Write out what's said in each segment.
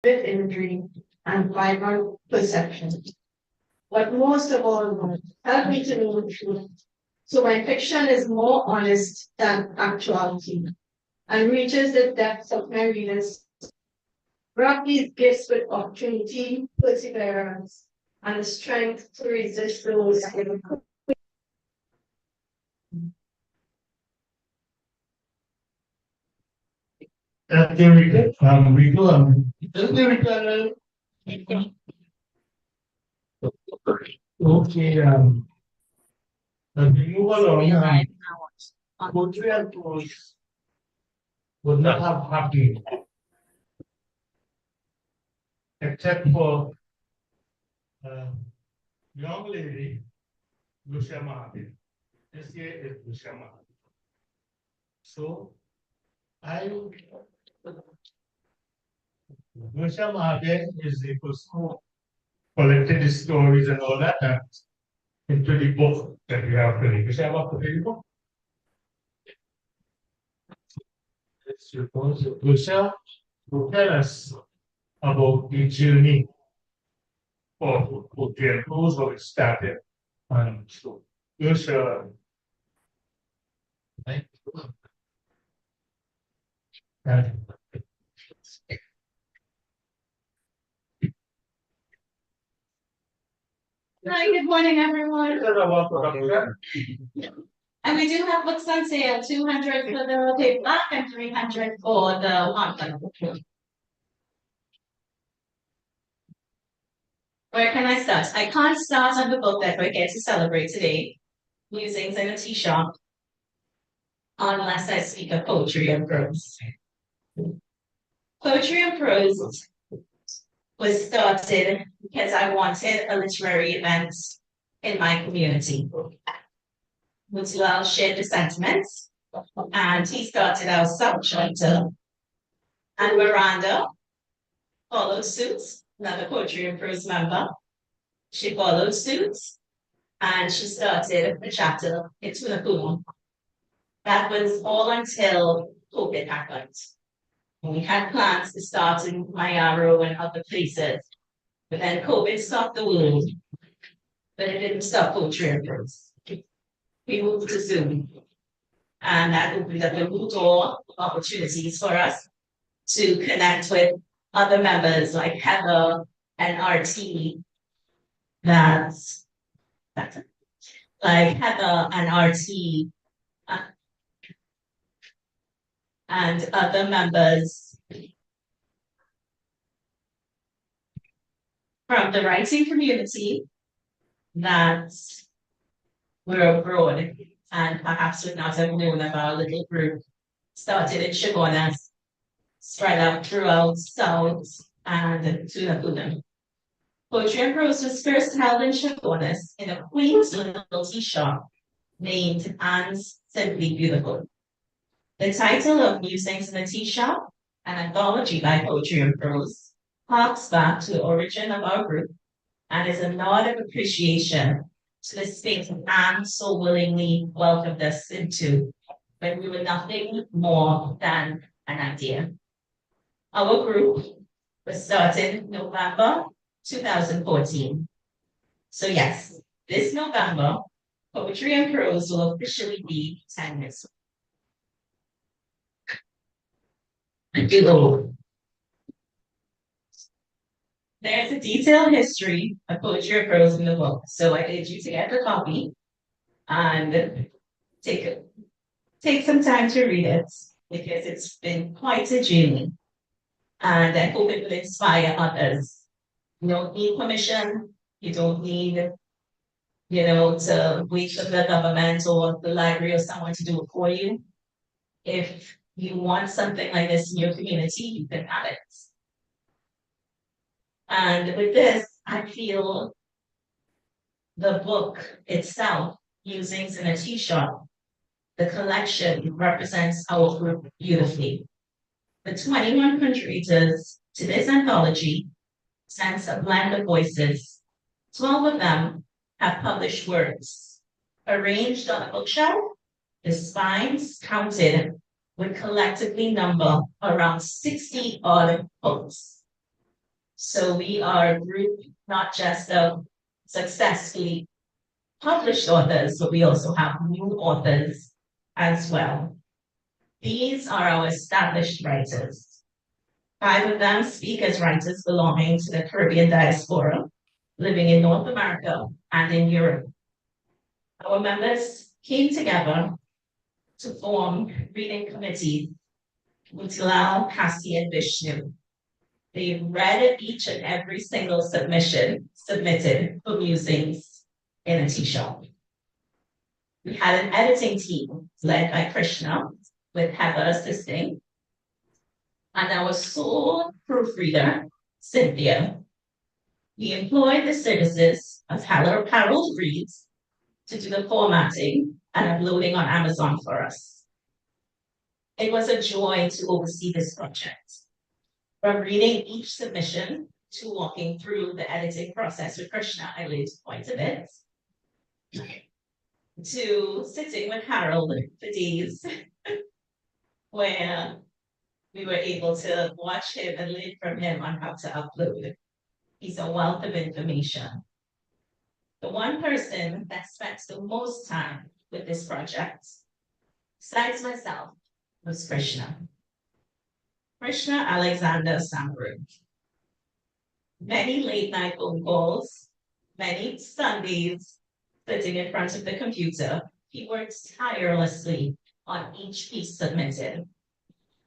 imagery, and vibrant perception. But most of all, help me to know the truth. So my fiction is more honest than actuality and reaches the depths of my readers. Wrap these gifts with opportunity, perseverance, and the strength to resist those in Theory, we go on. Theory, okay, as we move along, poetry and prose would not have happened except for young lady, Lucia Martin. This year is Lucia Martin. So, Lucia Martin is a person who collected the stories and all that into the book that we have today. You have a the book? Lucia will tell us about the journey of the Prose, how it started. And so, Lucia, right? Hi, good morning, everyone. And we do have books on sale, 200 for the paperback and 300 for the hardback. Where can I start? I can't start on the book that we get to celebrate today, Musings in a Tea Shop, unless I speak of poetry and prose. Poetry and prose was started because I wanted a literary event in my community. Mutual shared the sentiments, and he started our sub-chapter, and Miranda followed suit, another poetry and prose member. She followed suit, and she started a chapter in Tunapuna. That was all until COVID happened. We had plans to start in Mayaro and other places, but then COVID stopped the world, but it didn't stop poetry and prose. We moved to Zoom, and that opened up a new door of opportunities for us to connect with other members like Heather and RT. That's it. Like Heather and RT and other members from the writing community that were abroad and perhaps would not have known of our little group. Started in Chabonas, spread out throughout South and Tunapuna. Poetry and prose was first held in Chabonas in a quaint little tea shop named Anne's Simply Beautiful. The title of Musings in a Tea Shop, an anthology by poetry and prose, harks back to the origin of our group and is a nod of appreciation to the space Anne so willingly welcomed us into when we were nothing more than an idea. Our group was started in November 2014. So yes, this November, Poetry and Prose will officially be 10 years. There's a detailed history of poetry and prose in the book, so I urge you to get the copy and take some time to read it because it's been quite a journey, and I hope it will inspire others. You don't need permission. You don't need, to wait for the government or the library or someone to do it for you. If you want something like this in your community, you can have it. And with this, I feel the book itself, Musings in a Tea Shop, the collection represents our group beautifully. The 21 contributors to this anthology sense a blend of voices. 12 of them have published works. Arranged on a bookshelf, the spines counted would collectively number around 60 odd books. So we are a group not just of successfully published authors, but we also have new authors as well. These are our established writers. 5 of them speak as writers belonging to the Caribbean diaspora, living in North America and in Europe. Our members came together to form reading committees with Tilal, Cassie, and Vishnu. They read each and every single submission submitted for musings in a tea shop. We had an editing team led by Krishna, with Heather assisting, and our sole proofreader, Cynthia. We employed the services of Harold Reads to do the formatting and uploading on Amazon for us. It was a joy to oversee this project. From reading each submission to walking through the editing process with Krishna, I learned quite a bit, to sitting with Harold for days where we were able to watch him and learn from him on how to upload. He's a wealth of information. The one person that spent the most time with this project, besides myself, was Krishna. Krishna Alexander Samaru. Many late night phone calls, many Sundays sitting in front of the computer, he worked tirelessly on each piece submitted.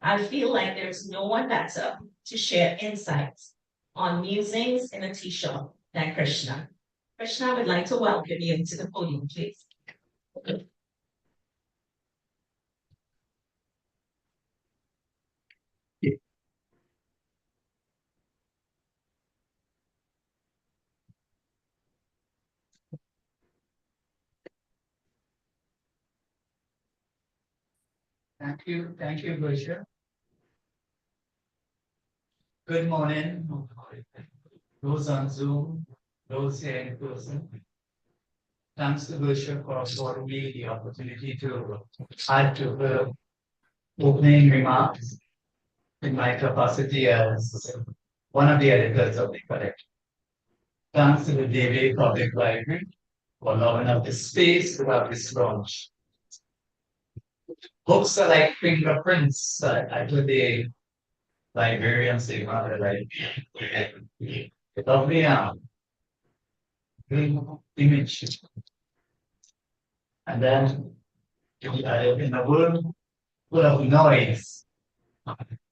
I feel like there's no one better to share insights on musings in a tea shop than Krishna. Krishna, I would like to welcome you to the podium, please. Thank you, Grisha. Good morning, those on Zoom, those here in person. Thanks to Grisha for affording me the opportunity to add to the opening remarks in my capacity as one of the editors of the collection. Thanks to the DV Public Library for allowing up the space to have this launch. Books are like fingerprints. I told the librarians they wanted like lovely image. And then in a world full of noise,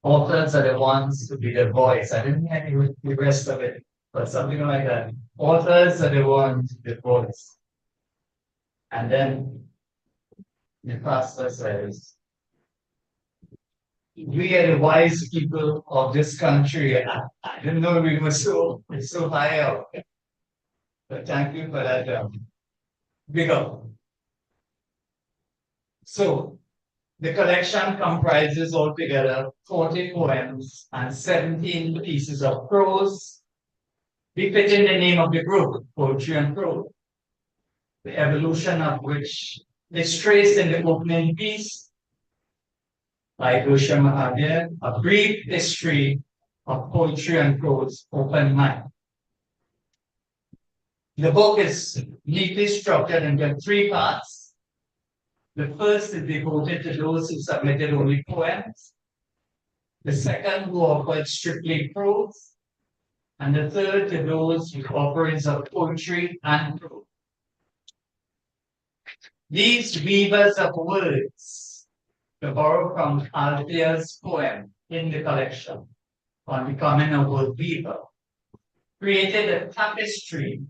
authors are the ones to be the voice. I didn't hear the rest of it, but something like that. Authors are the ones to be the voice. And then the pastor says, we are the wise people of this country. I didn't know we were so high up. But thank you for that big up. So the collection comprises altogether 40 poems and 17 pieces of prose. We fit in the name of the group, Poetry and Prose, the evolution of which is traced in the opening piece by Gosha Mahavir, A Brief History of Poetry and Prose, Open Mind. The book is neatly structured into 3 parts. The first is devoted to those who submitted only poems. The second who offered strictly prose. And the third to those with offerings of poetry and prose. These weavers of words, to borrow from Althea's poem in the collection on becoming a word weaver, created a tapestry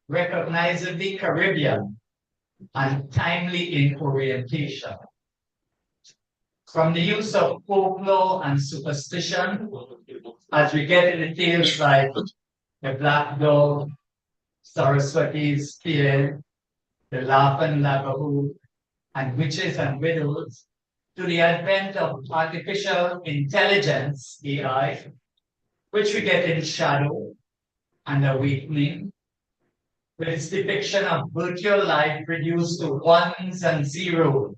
recognizably Caribbean and timely in orientation. From the use of folklore and superstition, as we get into tales like the Black Dog, Saraswati's Spear, the Laughing Lagahood, and Witches and Widows, to the advent of artificial intelligence, AI, which we get in Shadow and Awakening, with its depiction of virtual life reduced to ones and zeros,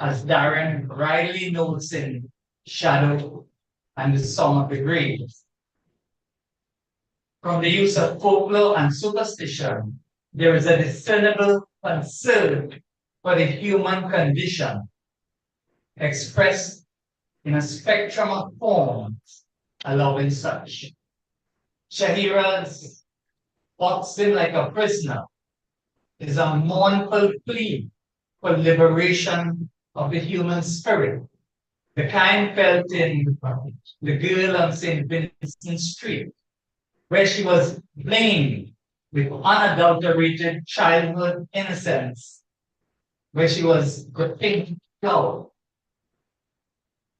as Darren Riley notes in Shadow and the Song of the Graves. from the use of folklore and superstition, there is a discernible concern for the human condition, expressed in a spectrum of forms, allowing such. Shahira's boxing like a prisoner is a mournful plea for liberation of the human spirit, the kind felt in The Girl on St. Vincent Street, where she was blamed with unadulterated childhood innocence, where she was the pink doll.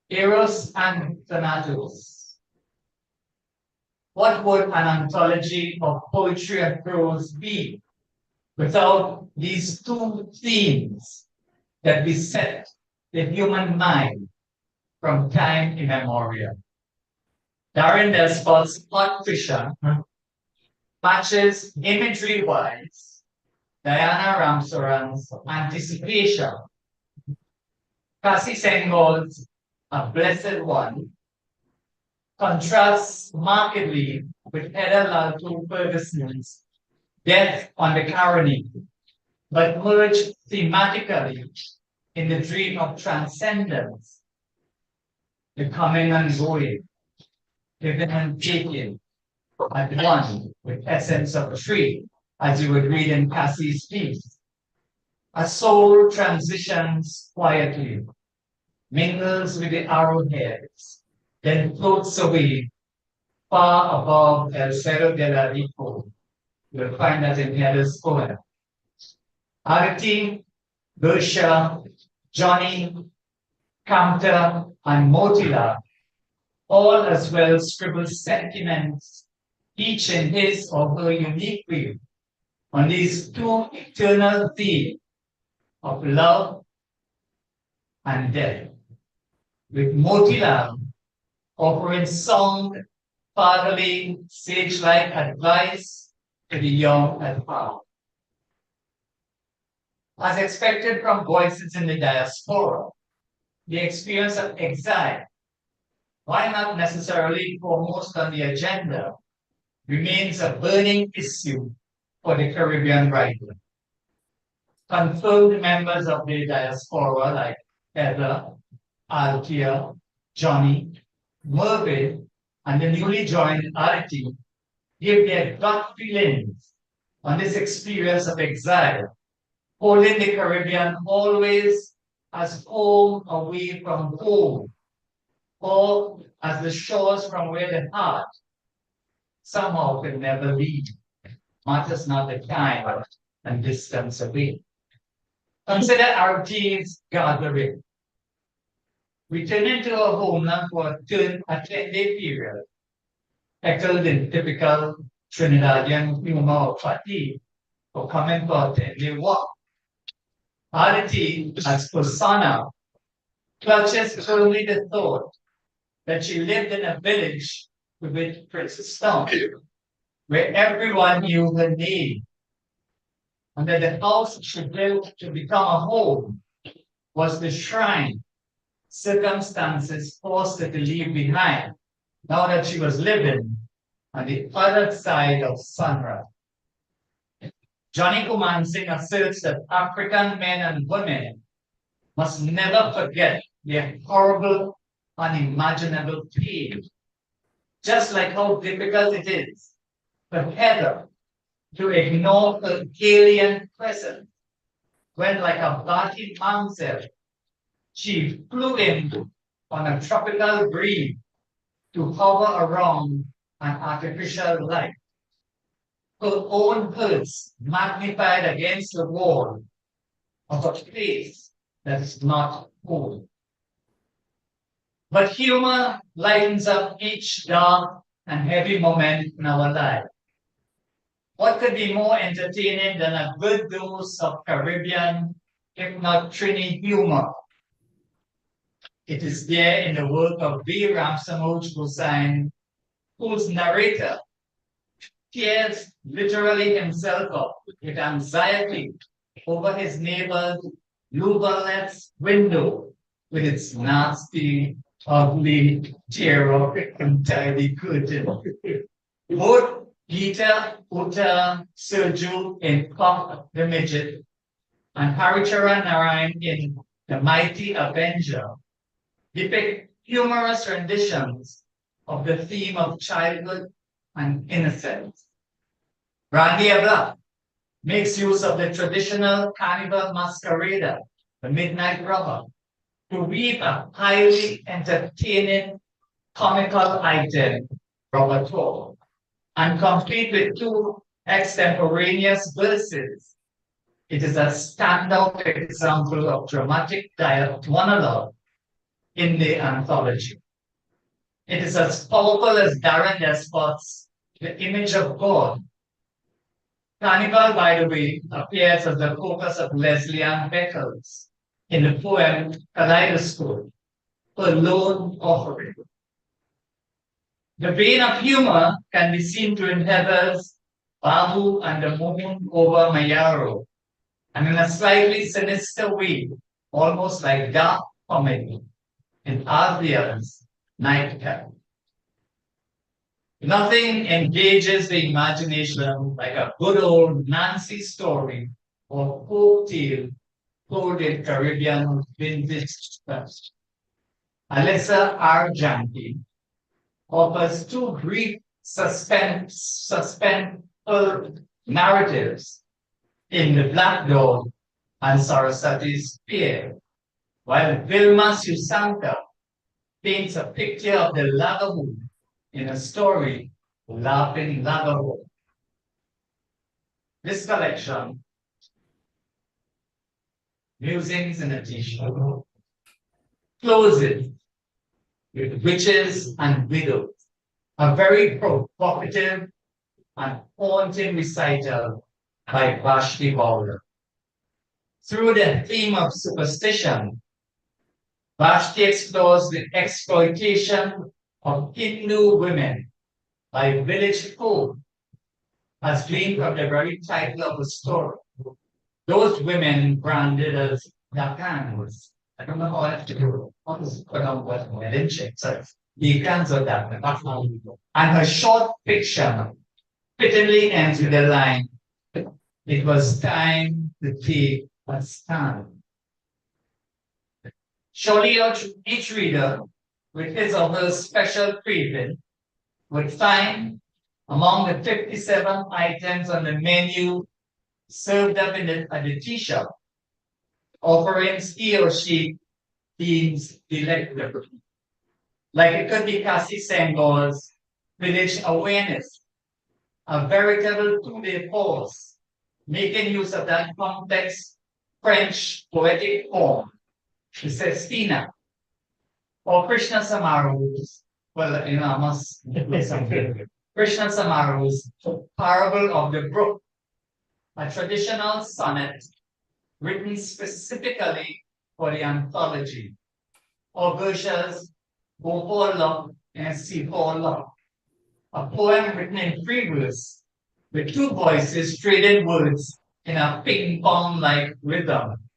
Eros and Thanatos. What would an anthology of poetry and prose be without these two themes that beset the human mind from time immemorial? Darren Despot's Hot Fisher matches imagery-wise Diana Ramsaran's Anticipation. Cassie Senghor's A Blessed One contrasts markedly with Heather Lalto Ferguson's Death on the Carony, but merge thematically in the dream of transcendence, the coming and going, giving and taking, at one with essence of tree, as you would read in Cassie's piece. A soul transitions quietly, mingles with the arrowheads, then floats away far above El Cerro de la Rico. You'll find that in Heather's poem. Arati, Bersha, Johnny, Camta, and Motila all as well scribble sentiments, each in his or her unique way, on these two eternal themes of love and death, with Motilal offering sound, fatherly, sage-like advice to the young at heart. As expected from voices in the diaspora, the experience of exile, while not necessarily foremost on the agenda, remains a burning issue for the Caribbean writer. Confirmed members of the diaspora like Heather, Althea, Johnny, Mervyn, and the newly joined Arati give their gut feelings on this experience of exile, holding the Caribbean always as home away from home, or as the shores from where the heart somehow could never leave. Matters not the time and distance away. Consider our teens gathering. Returning to our homeland for a 10-day period, heckled in typical Trinidadian humor of fatigue, or coming for a 10-day walk. Aditi, as persona, clutches firmly the thought that she lived in a village with which Princess Stone, where everyone knew her name, and that the house she built to become a home was the shrine circumstances forced her to leave behind, now that she was living on the other side of Sunrise. Johnny Kumansing asserts that African men and women must never forget their horrible, unimaginable pain, just like how difficult it is for Heather to ignore her alien presence when, like a batty mountain, she flew in on a tropical breeze to hover around an artificial light. Her own hurts magnified against the wall of a place that is not home. But humor lightens up each dark and heavy moment in our life. What could be more entertaining than a good dose of Caribbean, if not Trini humor? It is there in the work of B. Ramsamoj Hussain, whose narrator tears literally himself up with anxiety over his neighbor's Louvalette's window with its nasty, ugly, tear-up, untidy curtain. Both Peter Uta Serju in Puck the Midget, and Haricharan Narayan in The Mighty Avenger depict humorous renditions of the theme of childhood and innocence. Randy Abla makes use of the traditional carnival masquerade, the midnight robber, to weave a highly entertaining comical item, Robert Hall, and complete with two extemporaneous verses. It is a standout example of dramatic monologue in the anthology. It is as powerful as Darren Despot's The Image of God. Carnival, by the way, appears as the focus of Leslie Ann Beckles in the poem Kaleidoscope, a lone offering. The vein of humor can be seen in Heather's Babu and the Moon over Mayaro, and in a slightly sinister way, almost like dark comedy, in Ardia's Nightcap. Nothing engages the imagination like a good old Nancy story or folk tale told in Caribbean vintage style. Alyssa R. Janke offers two brief suspenseful narratives in The Black Dog and Saraswati's Spear, while Vilma Susanka paints a picture of the Lagahoon in a story, Laughing Lagahoon. This collection, Musings in a T-shirt, closes with Witches and Widows, a very provocative and haunting recital by Vashti Bowler. Through the theme of superstition, Vashti explores the exploitation of Hindu women by village folk, as gleaned from the very title of the story. Those women branded as Dakans. I don't know how I have to do it. Dakans or Dakans. And her short fiction fittingly ends with the line, "It was time to take a stand." Surely each reader, with his or her special craving, would find among the 57 items on the menu served up at the tea shop offerings he or she deems delectable. Like it could be Cassie Senghor's Village Awareness, a veritable two-day pause, making use of that complex French poetic form, the sestina, or Krishna Samaru's, well, I must say something. Krishna Samaru's Parable of the Brook, a traditional sonnet written specifically for the anthology, or Gersha's Gopola and Sipola, a poem written in free verse with two voices trading words in a ping-pong-like rhythm,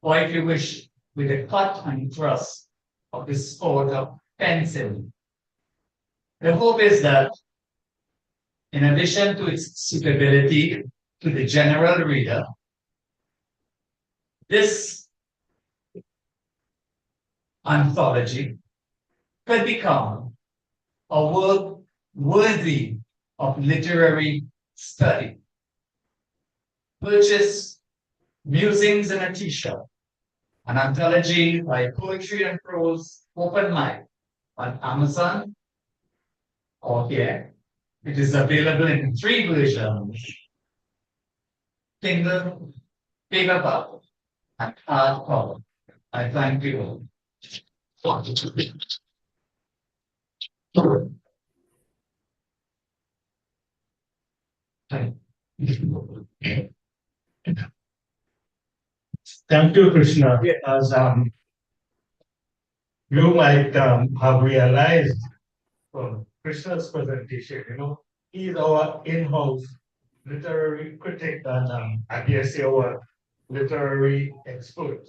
or if you wish, with a cut and thrust of the sport of pencil. The hope is that, in addition to its suitability to the general reader, this anthology could become a work worthy of literary study. Purchase Musings in a T-shirt, an anthology by Poetry and Prose Open Mic on Amazon or here. It is available in 3 versions: Kindle, paperback, and hardcover. I thank you. Thank you, Krishna. As you might have realized from Krishna's presentation, he is our in-house literary critic and I dare say our literary expert.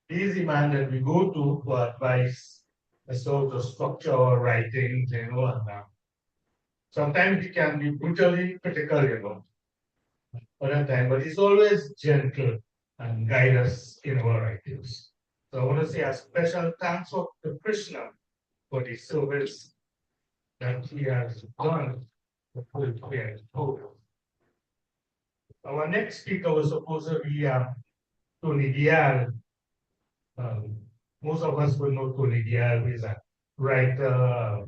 He is the man that we go to for advice as to how to structure our writings, and Sometimes he can be brutally critical, other time, but he's always gentle and guide us in our writings. So I want to say a special thanks to Krishna for the service that he has done for poetry and poetry. Our next speaker was supposed to be Tony Dial. Most of us will know Tony Dial. He's a writer,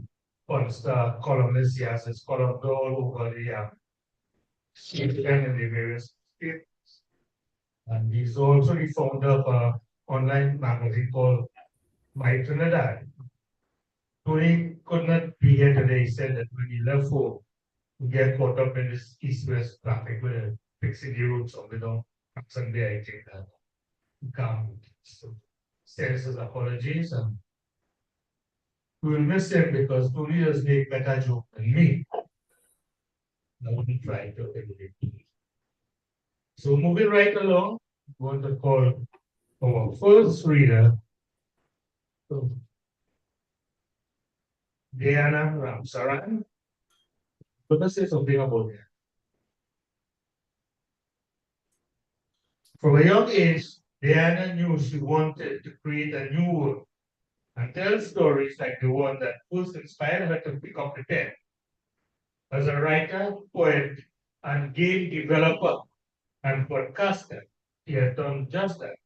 poster, columnist. He has his columns all over the Sweden and the various states. And he's also the founder of an online magazine called My Trinidad. Tony could not be here today. He said that when he left home, he get caught up in this east-west traffic with fixing the roads on the down Sunday, I think that he can't. So sends his apologies, and we will miss him because Tony does make better jokes than me. I wouldn't try to emulate Tony. So moving right along, we want to call our first reader, Diana Ramsaran. Let us say something about that. From a young age, Diana knew she wanted to create a new world and tell stories like the one that first inspired her to pick up the pen. As a writer, poet, and game developer and podcaster, she had done just that,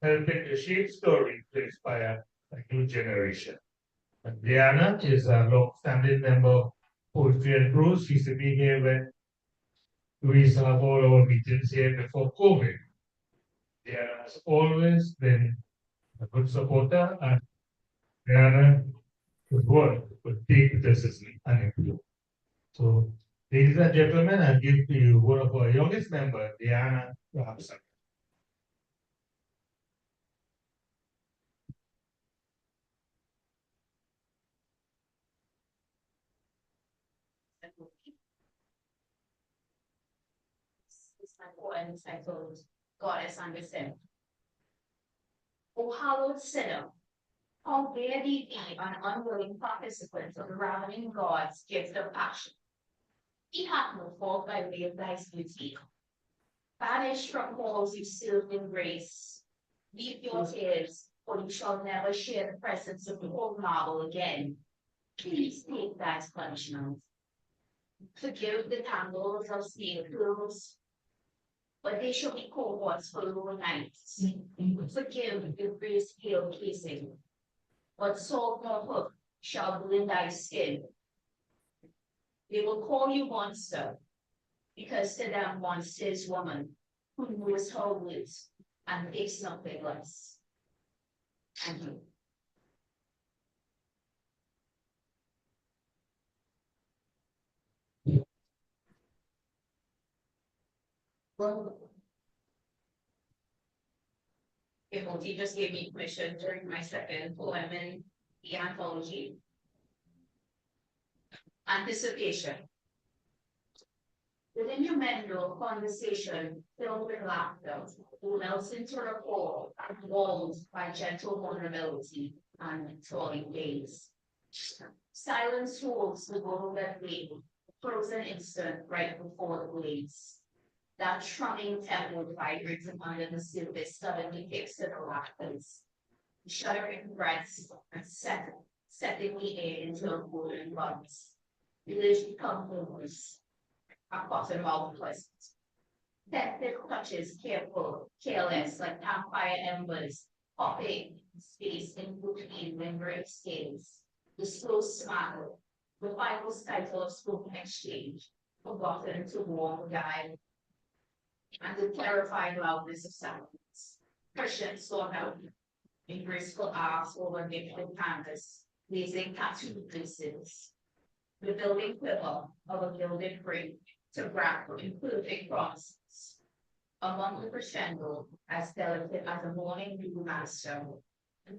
helping to shape stories to inspire a new generation. And Diana is a long-standing member of Poetry and Prose. She used to be here when we used to have all our meetings here before COVID. Diana has always been a good supporter, and Diana is one would take criticism and improve. So, ladies and gentlemen, I give to you one of our youngest members, Diana Robson. This is my poem entitled Goddess and the Sin. O hallowed sinner, how dare thee be an unwilling participant of the ravening God's gift of passion? He hath no fault by way of thy beauty. Banished from halls you served in grace. Weep your tears, for you shall never share the presence of the old marble again. Please take that punishment. Forgive the tangles of snail curls, but they shall be cohorts for lower nights. Forgive the grace pale casing, but salt nor hook shall blend thy skin. They will call you monster, because to them monster is woman, who knows her wits and makes nothing less. Thank you. Timothy just gave me permission during my second poem in the anthology. Anticipation. Within your manual conversation filled with laughter, who melts into rapport and walled by gentle vulnerability and tolling gaze. Silence holds the gold that wave, frozen instant right before the blaze. That strumming tempo vibrating under the surface suddenly kicks to the rafters. Shuddering breaths and setting the air into a golden buzz. Village become homeless, a bottom of pleasant. Tentative touches, careful, careless, like campfire embers, popping space in between lingering scales. The slow smile, the final title of spoken exchange, forgotten to warm guide, and the terrifying loudness of silence. Christians saw out in graceful arcs over gifted canvas, blazing tattooed faces. The building quiver of a gilded frame to grapple in perfect promises. Among the crescendo, as delicate as a morning dew master,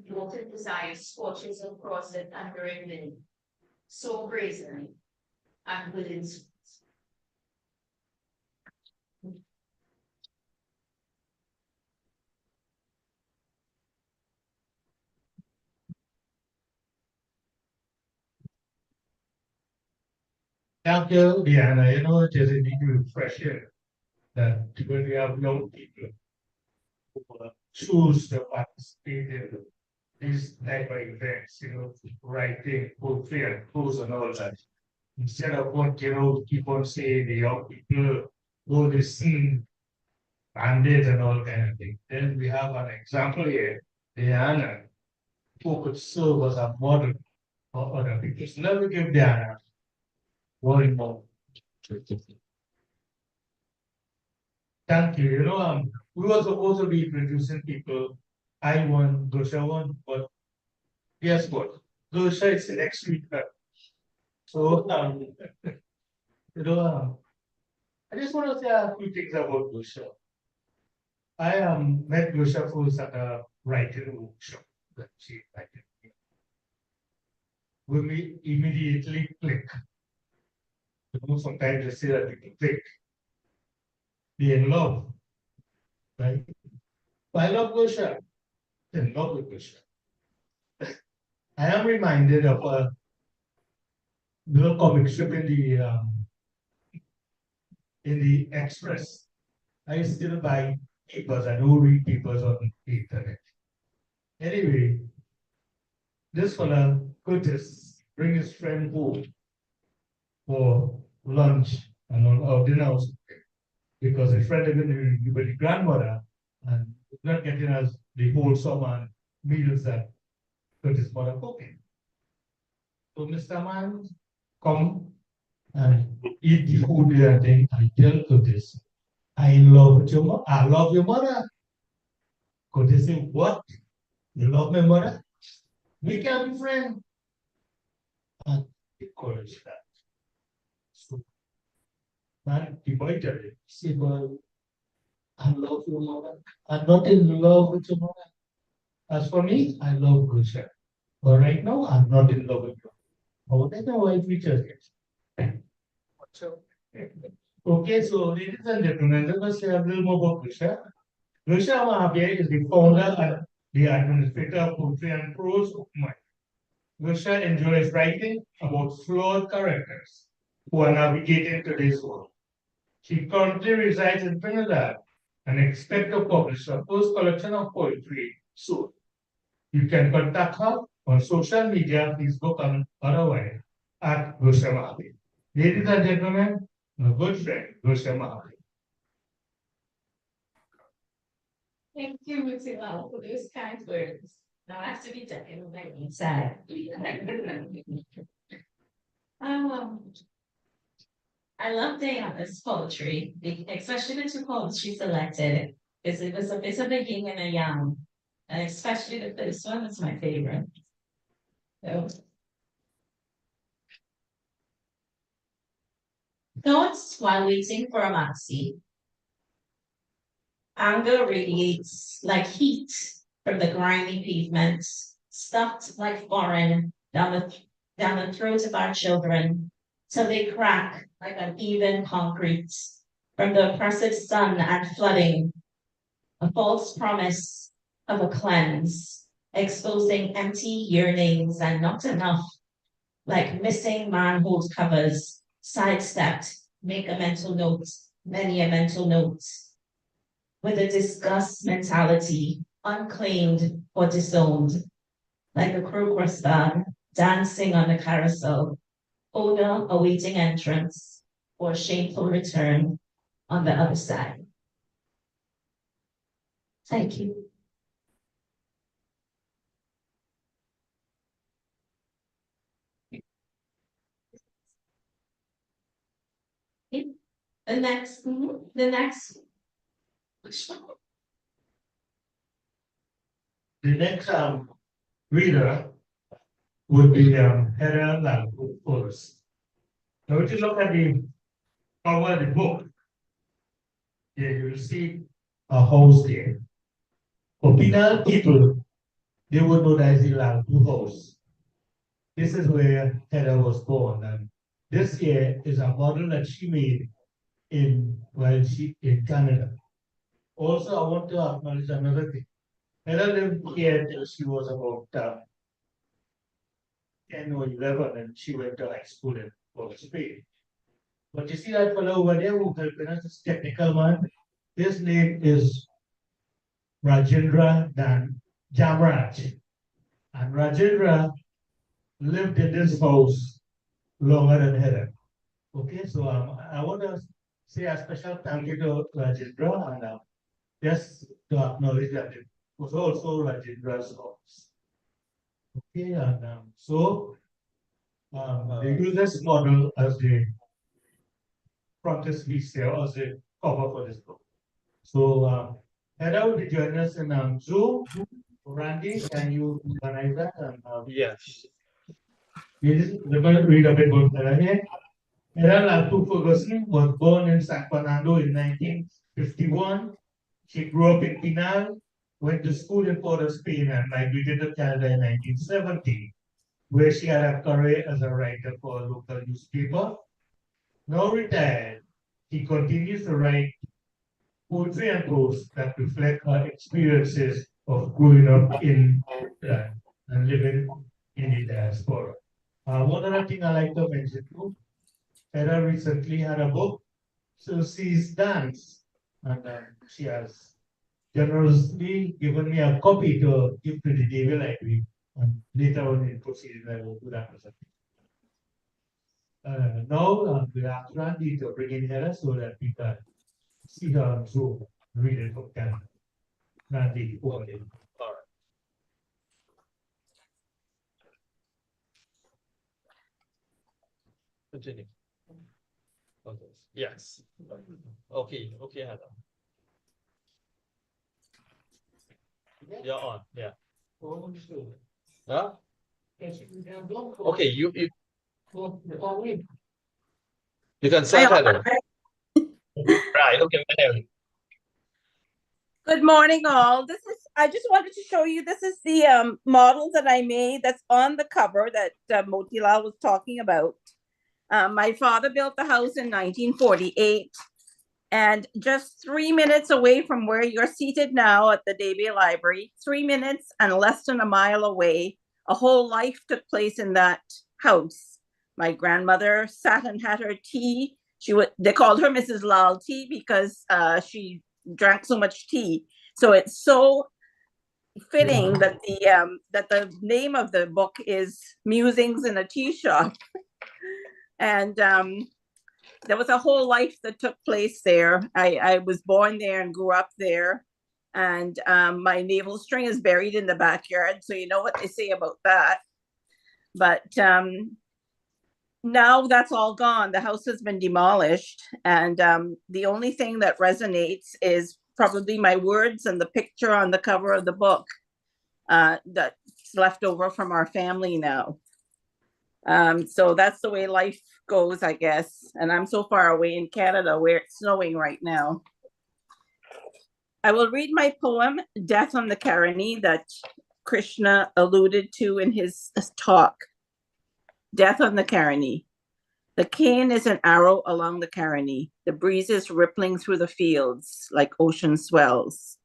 floated desire scorches across the thundering wind, so brazenly and within sweet. Thank you, Diana. You know, it is indeed refreshing that when we have young people who choose to participate in these type of events, you know, writing, poetry, and prose and all that. Instead of what, you know, keep on saying the young people go to see bandits and all kind of thing. Then we have an example here, Diana, who could serve as a model for other people. So let me give Diana one more. Thank you. You know, we were supposed to be introducing people. I won, Gosha won, but guess what? Gosha is the next week. So, you know, I just want to say a few things about Gosha. I met Gosha first at a writing workshop that she invited me. We immediately click. You know, sometimes they say that people click. Be in love, right? But I love Gosha. In love with Gosha. I am reminded of a little comic strip in the Express. I still buy papers. I don't read papers on the internet. Anyway, this fella, Curtis, bring his friend home for lunch and all, or dinner also, because his friend living with the grandmother and not getting us the wholesome and meals that Curtis' mother cooking. So Mr. Man, come and eat the food there and then I tell Curtis, I love your mother. I love your mother. Curtis say, what? You love my mother? We can be friends. And encourage that. So, man, the boy tell him, say, boy, I love your mother. I'm not in love with your mother. As for me, I love Gusha. But right now, I'm not in love with you. Oh, that's my wife features it. So, okay, so ladies and gentlemen, let us say a little more about Gusha. Gusha Mahabir is the founder and the administrator of Poetry and Prose Movement. Gusha enjoys writing about flawed characters who are navigating today's world. She currently resides in Trinidad and expects to publish her first collection of poetry soon. You can contact her on social media, Facebook, and otherwise at Gusha Mahabir. Ladies and gentlemen, my good friend, Gusha Mahabir. Thank you, Mr. Lau, for those kind words. Now I have to be taken away inside. Um, I love Diana's poetry, especially the two poems she selected, because it was a bit of a yin and a yang. And especially the first one is my favorite. So, thoughts while waiting for a maxi. Anger radiates like heat from the grimy pavements, stuffed like foreign down the throats of our children, till they crack like uneven concrete from the oppressive sun and flooding, a false promise of a cleanse, exposing empty yearnings and not enough, like missing manhole covers, sidestepped, make a mental note, many a mental note with a disgust mentality, unclaimed or disowned, like a crocus dancing on the carousel, owner awaiting entrance or shameful return on the other side. Thank you. The next. The next reader would be Helen Lalku first. Now, if you look at the cover of the book, here you will see a house there. For Pinal people, they would know that is the Lalku house. This is where Heather was born, and this here is a model that she made while she in Canada. Also, I want to acknowledge another thing. Heather lived here till she was about 10 or 11, and she went to high school in Spain. But you see that fellow over there who helping us, this technical man, his name is Rajendra Dan Jamraj. And Rajendra lived in this house longer than Heather. Okay, so I want to say a special thank you to Rajendra and just to acknowledge that it was also Rajendra's house. Okay, and they use this model as the frontispiece here, as the cover for this book. So Heather will be joining us in Zoom. Randy, can you organize that? And, Yes. we're going to read a bit about Heather here. Heather Lalpu Ferguson was born in San Fernando in 1951. She grew up in Pinal, went to school in Port of Spain, and migrated to Canada in 1970, where she had a career as a writer for a local newspaper. Now retired, she continues to write poetry and prose that reflect her experiences of growing up in and living in the diaspora. One other thing I like to mention too, Heather recently had a book, So She's Dance, and she has generously given me a copy to give to the David Library, and later on in proceedings I will do that presentation. Now we ask Randy to bring in Heather so that we can see her on Zoom, read it from Canada. Randy, over to you. All right. Continue. Okay. Yes. Okay. Okay, Heather. You're on. Yeah. Huh? Okay. You can start, Heather. Right. Okay. Whatever. Good morning, all. I just wanted to show you, this is the model that I made that's on the cover that Motilal was talking about. My father built the house in 1948, and just 3 minutes away from where you're seated now at the Davie Library, 3 minutes and less than a mile away, a whole life took place in that house. My grandmother sat and had her tea. They called her Mrs. Lal Tea because she drank so much tea. So it's so fitting that the name of the book is Musings in a Tea Shop. And there was a whole life that took place there. I was born there and grew up there. And my navel string is buried in the backyard. So you know what they say about that. But now that's all gone. The house has been demolished. And the only thing that resonates is probably my words and the picture on the cover of the book that's left over from our family now. So that's the way life goes, I guess. And I'm so far away in Canada where it's snowing right now. I will read my poem, Death on the Carony, that Krishna alluded to in his talk. Death on the Carony. The cane is an arrow along the Carony, the breezes rippling through the fields like ocean swells.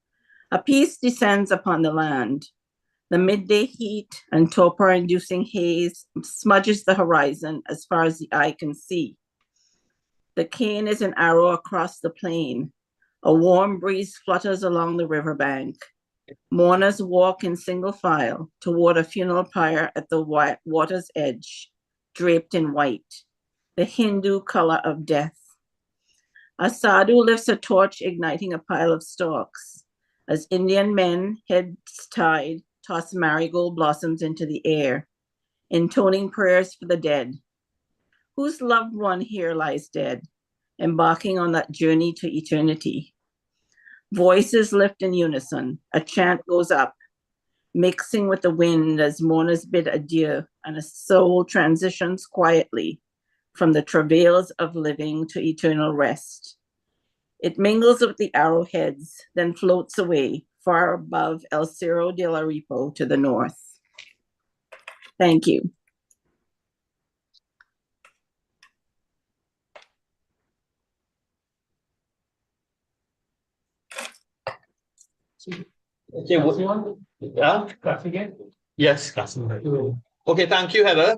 A peace descends upon the land. The midday heat and torpor-inducing haze smudges the horizon as far as the eye can see. The cane is an arrow across the plain. A warm breeze flutters along the riverbank. Mourners walk in single file toward a funeral pyre at the water's edge, draped in white, the Hindu color of death. A sadhu lifts a torch, igniting a pile of stalks, as Indian men, heads tied, toss marigold blossoms into the air, intoning prayers for the dead. Whose loved one here lies dead, embarking on that journey to eternity? Voices lift in unison, a chant goes up, mixing with the wind as mourners bid adieu, and a soul transitions quietly from the travails of living to eternal rest. It mingles with the arrowheads, then floats away, far above El Cerro de la Ripo to the north. Thank you. Okay, Class again? yes. Okay, thank you, Heather.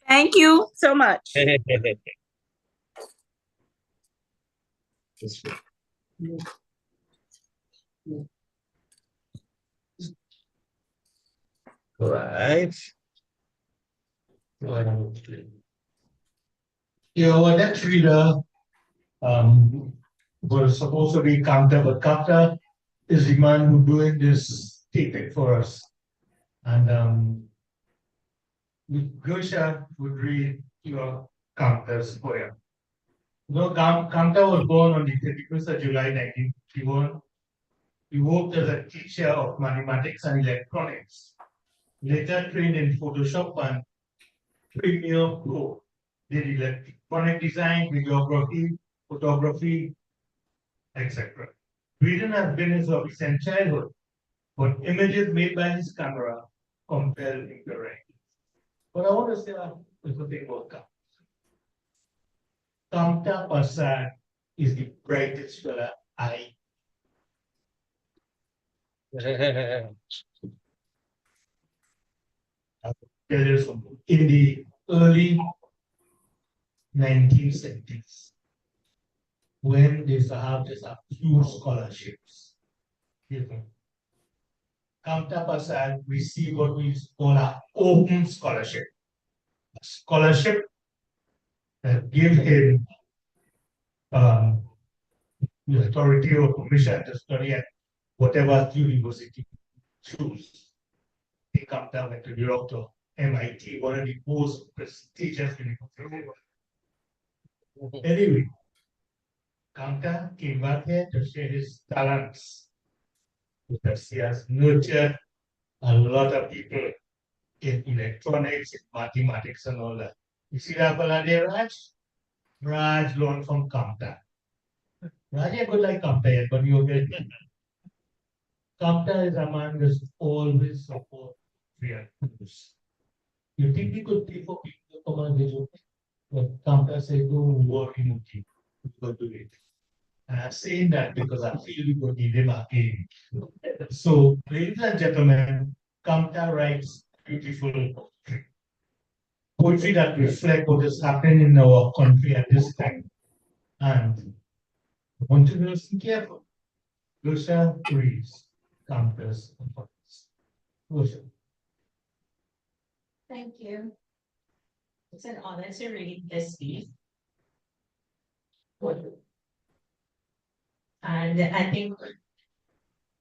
Thank you so much. Right. Our next reader was supposed to be Kanta, but Kanta is the man who doing this taping for us. And Gosha would read your Kanta's poem. Kanta was born on the 31st of July 1951. He worked as a teacher of mathematics and electronics. Later trained in Photoshop and Premiere Pro. Did electronic design, videography, photography, etc. Reading has been his hobby since childhood, but images made by his camera compel him to write. But I want to say a little thing about Kamta. Kamta Prasad is the brightest fella I tell you something. In the early 1970s, when they used to have just a few scholarships, Kamta Prasad received what we call an open scholarship. A scholarship that gives him the authority or permission to study at whatever university choose. He comes down to Europe to MIT, one of the most prestigious universities. Anyway, Kamta came back here to share his talents because he has nurtured a lot of people in electronics, in mathematics, and all that. You see that fella there, Raj? Raj learned from Kamta. Raj ain't good like Kamta yet, but you'll get it. Kamta is a man who's always support real news. You think he could pay for people to come and visit? But Kamta said, don't worry, Muki. We will do it. And I'm saying that because I feel we could give him a game. So, ladies and gentlemen, Kamta writes beautiful poetry. Poetry that reflects what is happening in our country at this time. And I want you to listen carefully. Lucia reads Kamta's poems. Lucia. Thank you. It's an honor to read this piece. And I think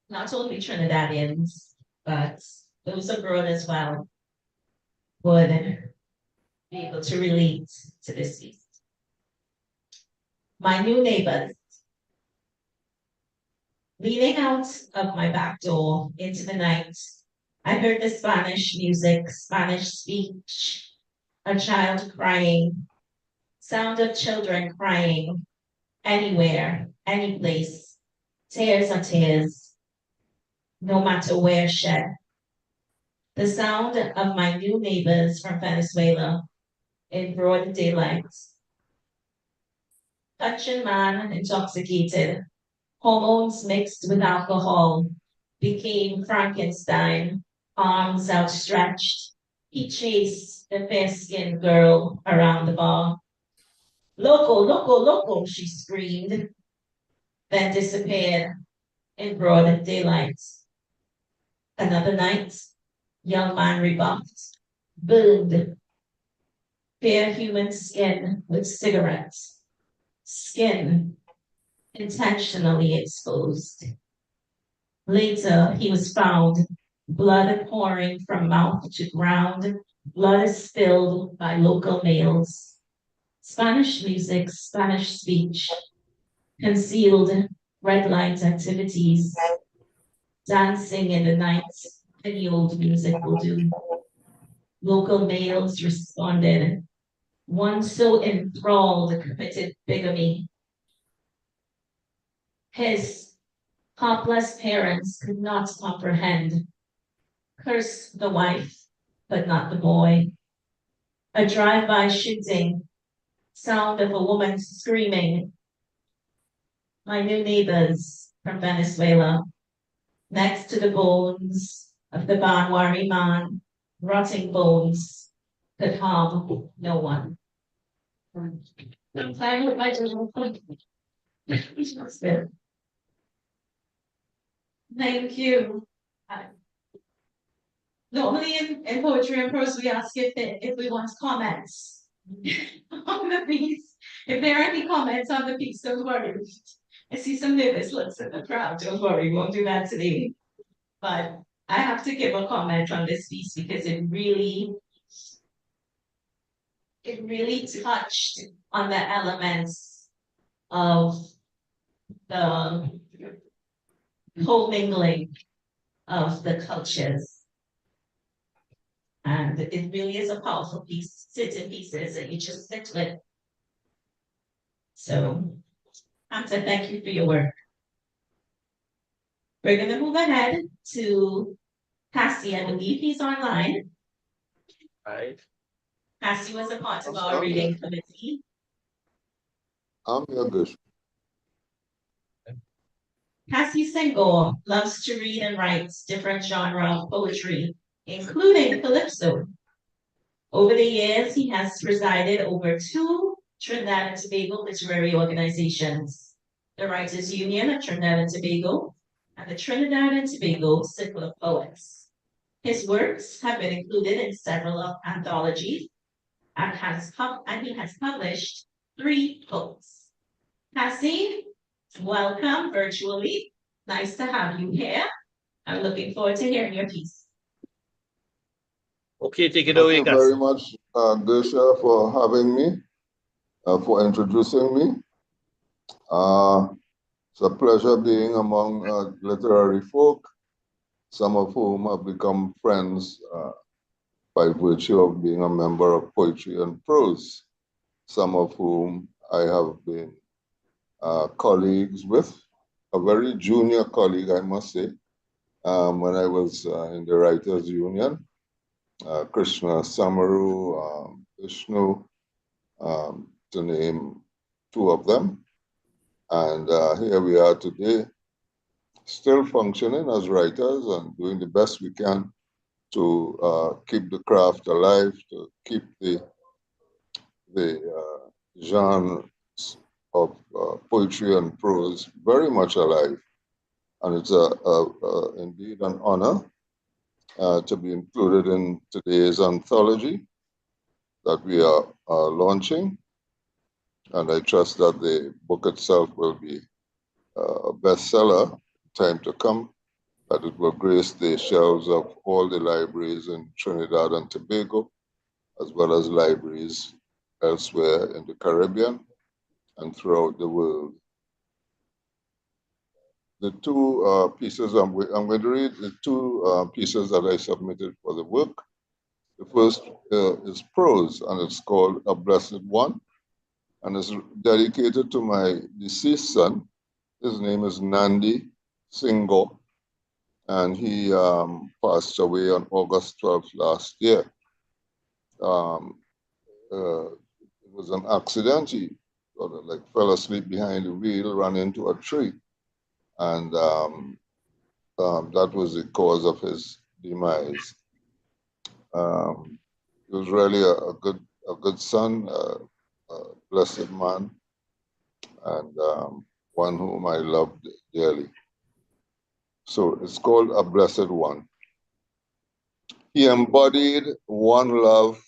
not only Trinidadians, but those abroad as well would be able to relate to this piece. My new neighbors. Leaning out of my back door into the night, I heard the Spanish music, Spanish speech, a child crying, sound of children crying, anywhere, any place, tears are tears, no matter where shed. The sound of my new neighbors from Venezuela in broad daylight. Touching man intoxicated, hormones mixed with alcohol, became Frankenstein, arms outstretched. He chased the fair-skinned girl around the bar. Loco, loco, loco, she screamed, then disappeared in broad daylight. Another night, young man rebuffed, burned, bare human skin with cigarettes, skin intentionally exposed. Later, he was found, blood pouring from mouth to ground, blood spilled by local males. Spanish music, Spanish speech, concealed red light activities, dancing in the night, any old music will do. Local males responded. One so enthralled committed bigamy. His helpless parents could not comprehend. Curse the wife, but not the boy. A drive-by shooting, sound of a woman screaming. My new neighbors from Venezuela, next to the bones of the Banwari man, rotting bones could harm no one. Thank you. Normally in poetry and prose, we ask if we want comments on the piece. If there are any comments on the piece, don't worry. I see some nervous looks in the crowd. Don't worry, we won't do that today. But I have to give a comment on this piece because it really touched on the elements of the commingling of the cultures. And it really is a powerful piece, sits in pieces that you just sit with. So, Hamza, thank you for your work. We're going to move ahead to Cassie. I believe he's online. Right. Cassie was a part of our reading committee. I'm your good. Cassie Senghor loves to read and writes different genre of poetry, including calypso. Over the years, he has presided over 2 Trinidad and Tobago literary organizations, the Writers Union of Trinidad and Tobago and the Trinidad and Tobago Circle of Poets. His works have been included in several anthologies and he has published 3 books. Cassie, welcome virtually. Nice to have you here. I'm looking forward to hearing your piece. Okay, take it Thank away, you Cassie. very much, Gersha, for having me, for introducing me. It's a pleasure being among literary folk, some of whom have become friends by virtue of being a member of Poetry and Prose, some of whom I have been colleagues with, a very junior colleague, I must say, when I was in the Writers Union. Krishna Samaru, Vishnu, to name 2 of them. And here we are today, still functioning as writers and doing the best we can to keep the craft alive, to keep the genres of poetry and prose very much alive. And it's indeed an honor to be included in today's anthology that we are launching. And I trust that the book itself will be a bestseller in time to come, that it will grace the shelves of all the libraries in Trinidad and Tobago, as well as libraries elsewhere in the Caribbean and throughout the world. The 2 pieces, I'm going to read the 2 pieces that I submitted for the work. The first is prose, and it's called A Blessed One, and it's dedicated to my deceased son. His name is Nandi Singo, and he passed away on August 12th last year. It was an accident. He sort of like fell asleep behind the wheel, ran into a tree, and that was the cause of his demise. He was really a good son, a blessed man, and one whom I loved dearly. So it's called A Blessed One. He embodied one love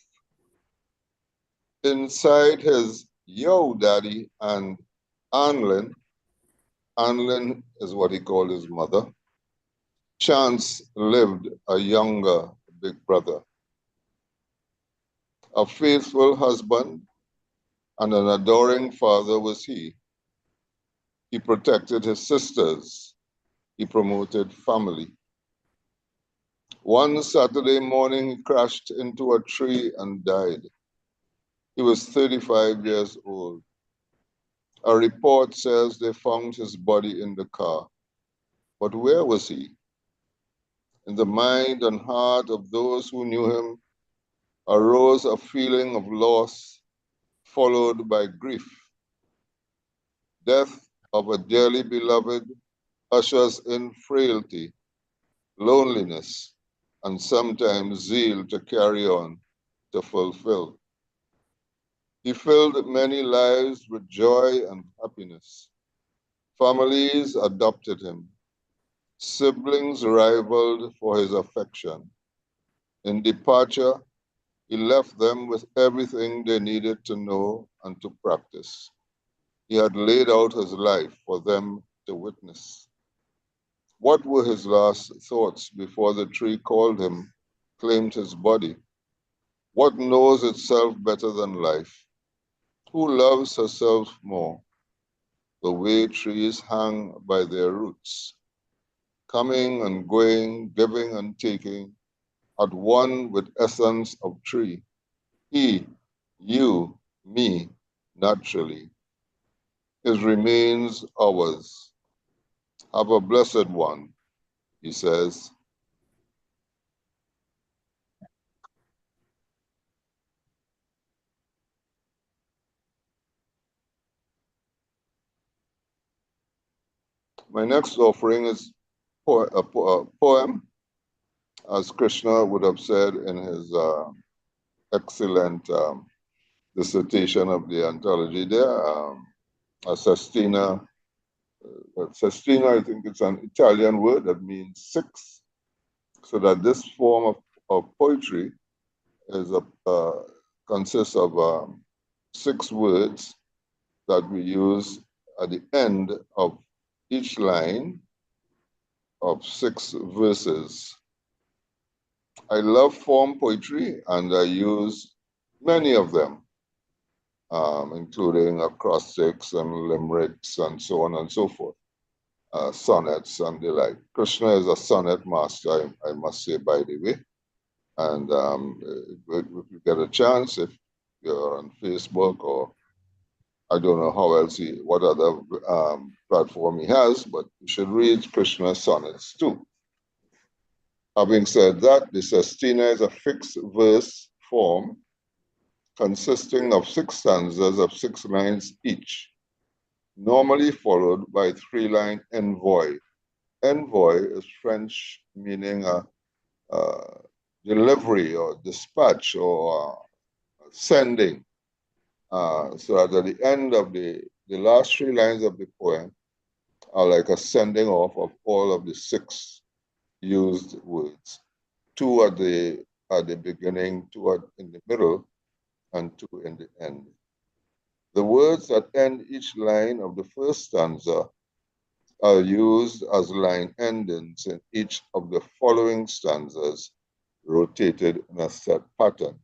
inside his yo daddy and Anlin. Anlin is what he called his mother. Chance lived a younger big brother. A faithful husband and an adoring father was he. He protected his sisters. He promoted family. One Saturday morning, he crashed into a tree and died. He was 35 years old. A report says they found his body in the car. But where was he? In the mind and heart of those who knew him arose a feeling of loss followed by grief. Death of a dearly beloved ushers in frailty, loneliness, and sometimes zeal to carry on, to fulfill. He filled many lives with joy and happiness. Families adopted him. Siblings rivaled for his affection. In departure, he left them with everything they needed to know and to practice. He had laid out his life for them to witness. What were his last thoughts before the tree called him, claimed his body? What knows itself better than life? Who loves herself more? The way trees hang by their roots, coming and going, giving and taking, at one with essence of tree. He, you, me, naturally. His remains ours. Have a blessed one, he says. My next offering is a poem, as Krishna would have said in his excellent dissertation of the anthology there, a sestina. Sestina, I think it's an Italian word that means six. So that this form of poetry is consists of 6 words that we use at the end of each line of 6 verses. I love form poetry and I use many of them, including acrostics and limericks and so on and so forth, sonnets and the like. Krishna is a sonnet master, I must say, by the way. And if you get a chance, if you're on Facebook or I don't know how else what other platform he has, but you should read Krishna's sonnets too. Having said that, the sestina is a fixed verse form consisting of 6 stanzas of 6 lines each, normally followed by 3-line envoy. Envoy is French meaning a delivery or dispatch or sending. So that at the end of the last 3 lines of the poem are like a sending off of all of the 6 used words. 2 at the beginning, 2 in the middle, and 2 in the end. The words that end each line of the first stanza are used as line endings in each of the following stanzas, rotated in a set pattern.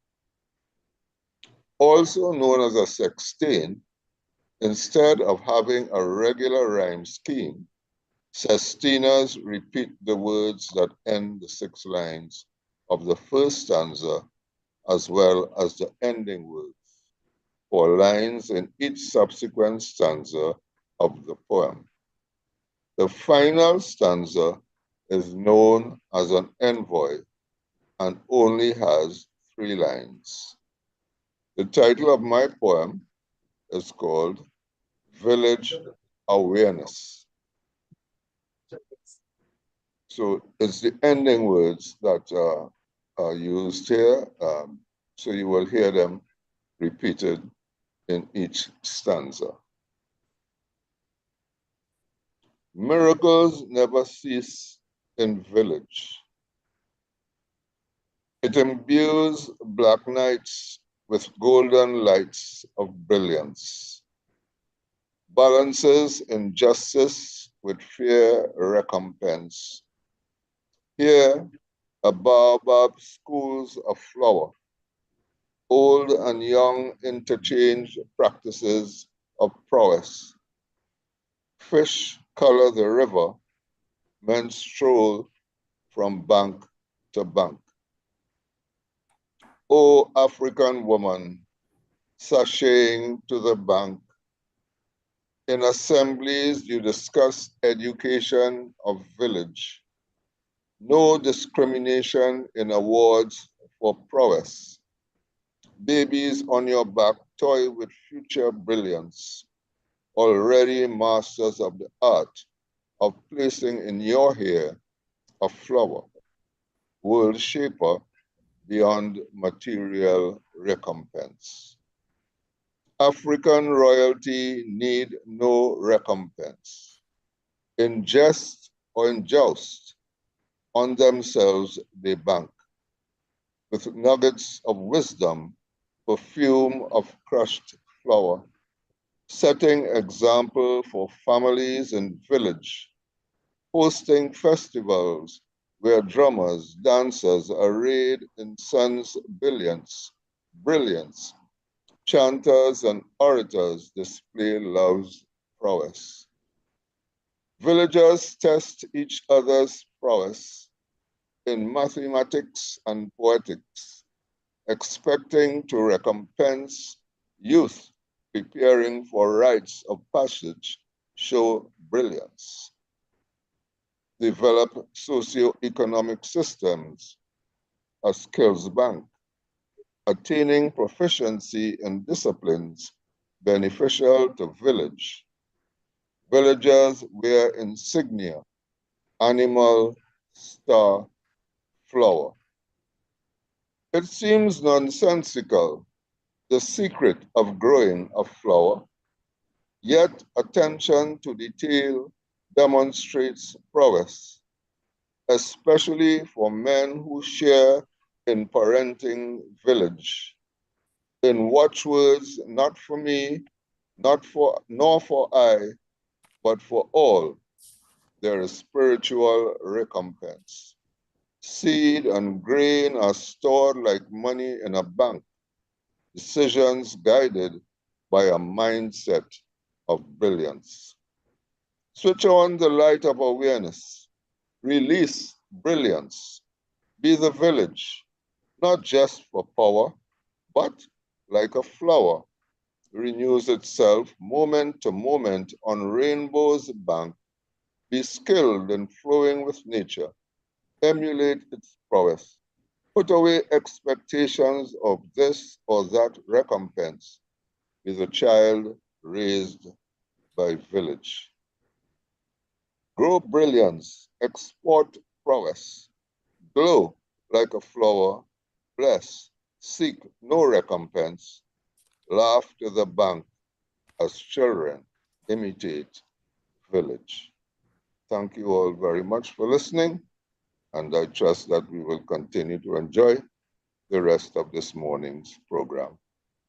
Also known as a sextain, instead of having a regular rhyme scheme, sestinas repeat the words that end the 6 lines of the first stanza as well as the ending words for lines in each subsequent stanza of the poem. The final stanza is known as an envoy and only has 3 lines. The title of my poem is called Village Awareness. So it's the ending words that are used here. So you will hear them repeated in each stanza. Miracles never cease in village. It imbues black nights with golden lights of brilliance, balances injustice with fair recompense. Here, a baobab schools a flower. Old and young interchange practices of prowess. Fish color the river, men stroll from bank to bank. O African woman, sashaying to the bank, in assemblies you discuss education of village. No discrimination in awards for prowess. Babies on your back toy with future brilliance, already masters of the art of placing in your hair a flower, world shaper beyond material recompense. African royalty need no recompense. In jest or in joust, on themselves they bank, with nuggets of wisdom, perfume of crushed flour, setting example for families in village, hosting festivals where drummers, dancers arrayed in sun's brilliance, chanters and orators display love's prowess. Villagers test each other's prowess in mathematics and poetics, expecting to recompense youth preparing for rites of passage show brilliance. Develop socio-economic systems, a skills bank, attaining proficiency in disciplines beneficial to village. Villagers wear insignia, animal, star, flower. It seems nonsensical, the secret of growing a flower, yet attention to detail demonstrates prowess, especially for men who share in parenting village. In watchwords, not for me, nor for I, but for all, there is spiritual recompense. Seed and grain are stored like money in a bank, decisions guided by a mindset of brilliance. Switch on the light of awareness, release brilliance, be the village, not just for power, but like a flower, renews itself moment to moment on rainbow's bank, be skilled in flowing with nature, emulate its prowess, put away expectations of this or that recompense, be the child raised by village. Grow brilliance, export prowess, glow like a flower, bless, seek no recompense, laugh to the bank as children imitate village. Thank you all very much for listening, and I trust that we will continue to enjoy the rest of this morning's program.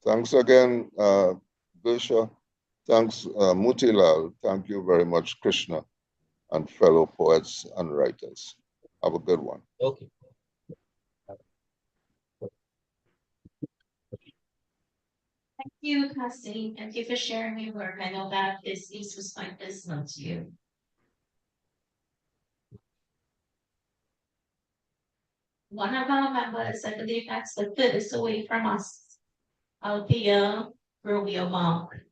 Thanks again, Bilsha. Thanks, Mutilal. Thank you very much, Krishna, and fellow poets and writers. Have a good one. Okay. Thank you, Cassie. Thank you for sharing your work. I know that this piece was quite personal to you. One of our members, I believe that's the furthest away from us, Althea Romeo Mark.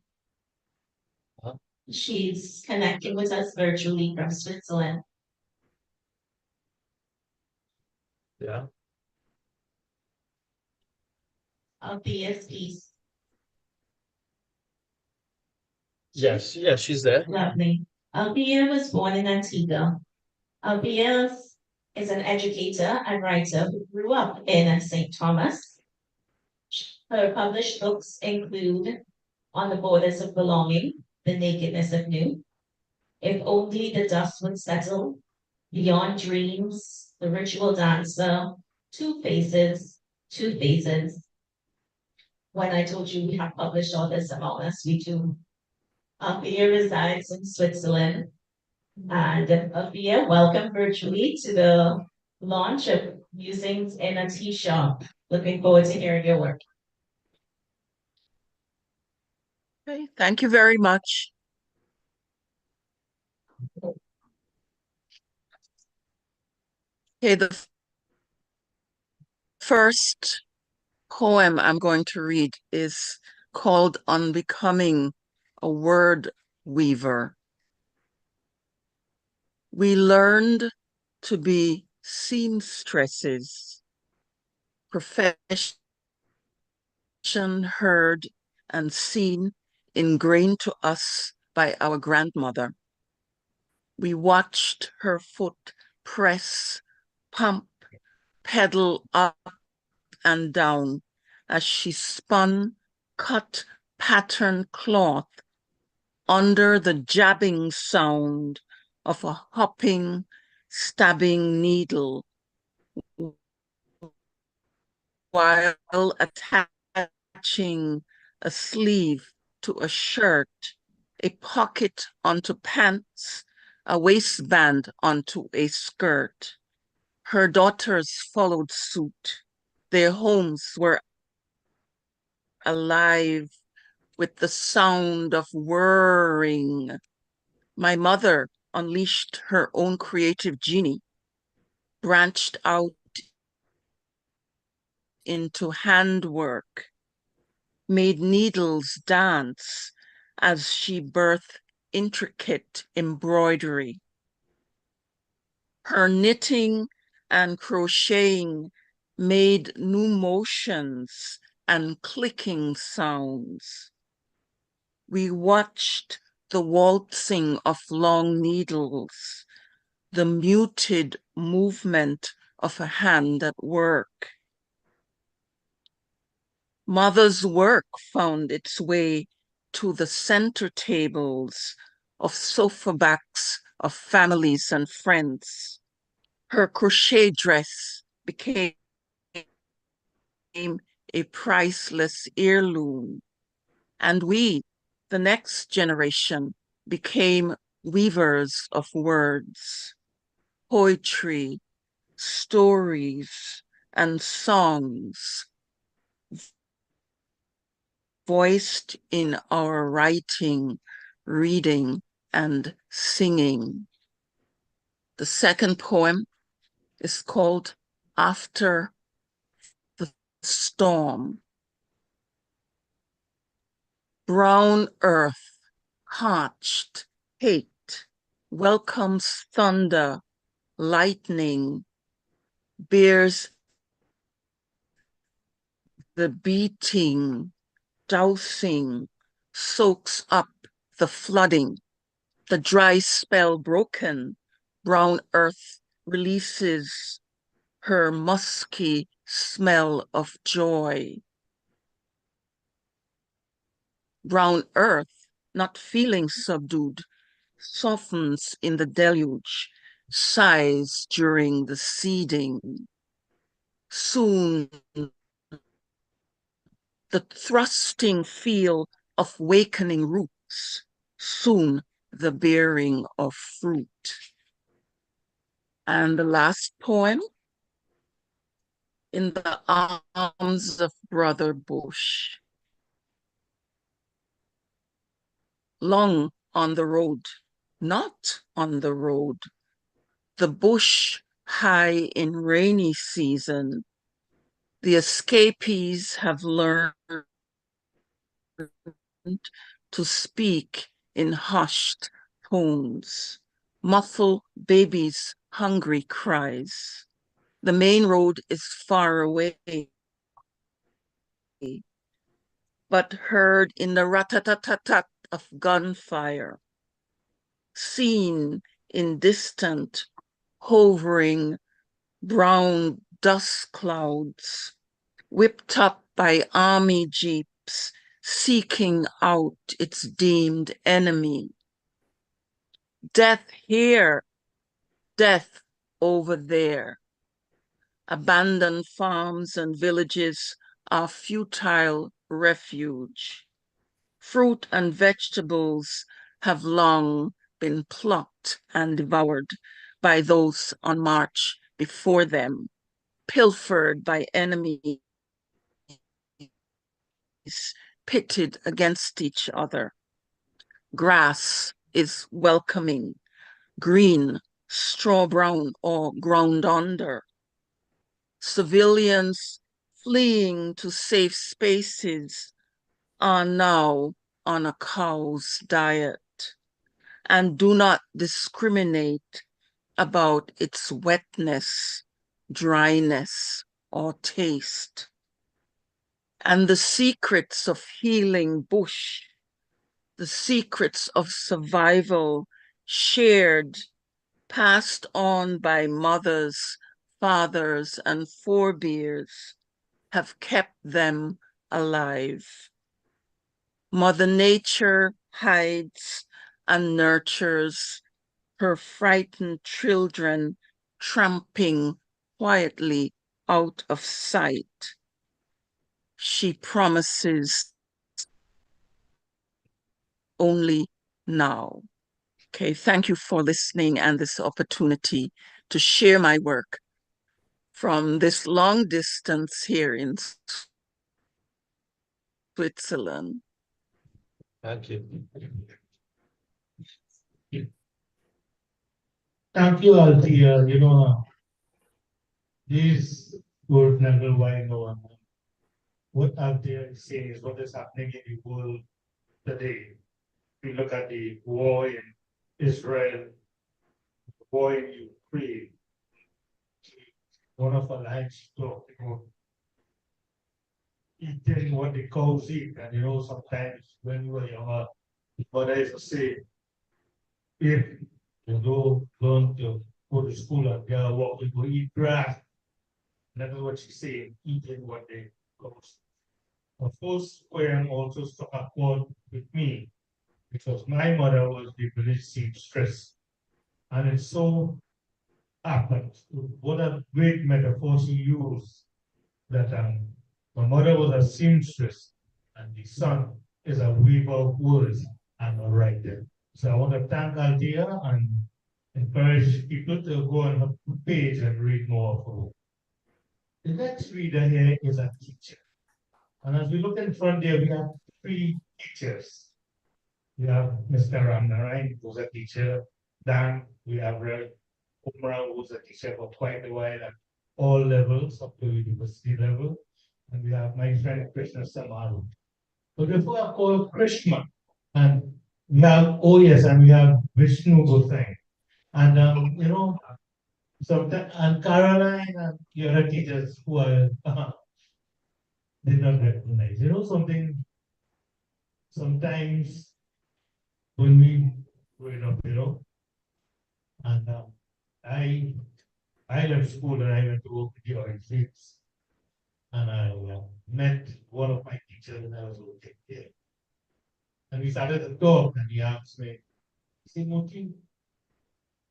Huh? She's connecting with us virtually from Switzerland. Yeah. Althea's piece. Yes, she's there. Lovely. Althea was born in Antigua. Althea is an educator and writer who grew up in St. Thomas. Her published books include On the Borders of Belonging, The Nakedness of New, If Only the Dust Would Settle, Beyond Dreams, The Ritual Dancer, Two Faces, Two Phases. When I told you we have published all this among us, we do. Althea resides in Switzerland. And Althea, welcome virtually to the launch of Musings in a Tea Shop. Looking forward to hearing your work. Okay, thank you very much. Okay, the first poem I'm going to read is called Unbecoming, a Word Weaver. We learned to be seamstresses, profession heard and seen, ingrained to us by our grandmother. We watched her foot press, pump, pedal up and down as she spun, cut pattern cloth under the jabbing sound of a hopping, stabbing needle while attaching a sleeve to a shirt, a pocket onto pants, a waistband onto a skirt. Her daughters followed suit. Their homes were alive with the sound of whirring. My mother unleashed her own creative genie, branched out into handwork, made needles dance as she birthed intricate embroidery. Her knitting and crocheting made new motions and clicking sounds. We watched the waltzing of long needles, the muted movement of a hand at work. Mother's work found its way to the center tables of sofa backs of families and friends. Her crochet dress became a priceless heirloom, and we, the next generation, became weavers of words, poetry, stories, and songs voiced in our writing, reading, and singing. The second poem is called After the Storm. Brown earth, parched, hate, welcomes thunder, lightning, bears the beating, dousing, soaks up the flooding. The dry spell broken, brown earth releases her musky smell of joy. Brown earth, not feeling subdued, softens in the deluge, sighs during the seeding. Soon the thrusting feel of wakening roots, soon the bearing of fruit. And the last poem, In the Arms of Brother Bush. Long on the road, not on the road, the bush high in rainy season, the escapees have learned to speak in hushed tones, muffle babies' hungry cries. The main road is far away, but heard in the rat-tat-tat-tat of gunfire, seen in distant, hovering brown dust clouds, whipped up by army jeeps seeking out its deemed enemy. Death here, death over there. Abandoned farms and villages are futile refuge. Fruit and vegetables have long been plucked and devoured by those on march before them, pilfered by enemies, pitted against each other. Grass is welcoming, green, straw brown, or ground under. Civilians fleeing to safe spaces are now on a cow's diet and do not discriminate about its wetness, dryness, or taste. And the secrets of healing bush, the secrets of survival shared, passed on by mothers, fathers, and forebears, have kept them alive. Mother Nature hides and nurtures her frightened children tramping quietly out of sight. She promises only now. Okay, thank you for listening and this opportunity to share my work from this long distance here in Switzerland. Thank you. Thank you, Althea. These would never wind on. What Althea is saying is what is happening in the world today. We look at the war in Israel, the war in Ukraine. One of our lines talked about eating what the cows eat. And sometimes when you were younger, mother used to say, if you learn to go to school and get what we go eat grass. That is what she's saying, eating what they cows. Of course, Quern also struck a chord with me because my mother was the village seamstress. And it so happened, what a great metaphor she used, that my mother was a seamstress and the son is a weaver of words and a writer. So I want to thank Althea and encourage people to go on her page and read more of her work. The next reader here is a teacher. And as we look in front there, we have 3 teachers. We have Mr. Ramnarayan, who's a teacher. Dan, we have Rev. Umra, who's a teacher for quite a while at all levels, up to university level. And we have my friend Krishna Samaru. But before I call Krishna, and we have, and we have Vishnu Gosai. And sometimes, and Caroline and the other teachers who are did not recognize. Sometimes when we growing up, and I left school and I went to work with the oil fields. And I met one of my teachers when I was working there. And we started to talk and he asked me, he said, Moti,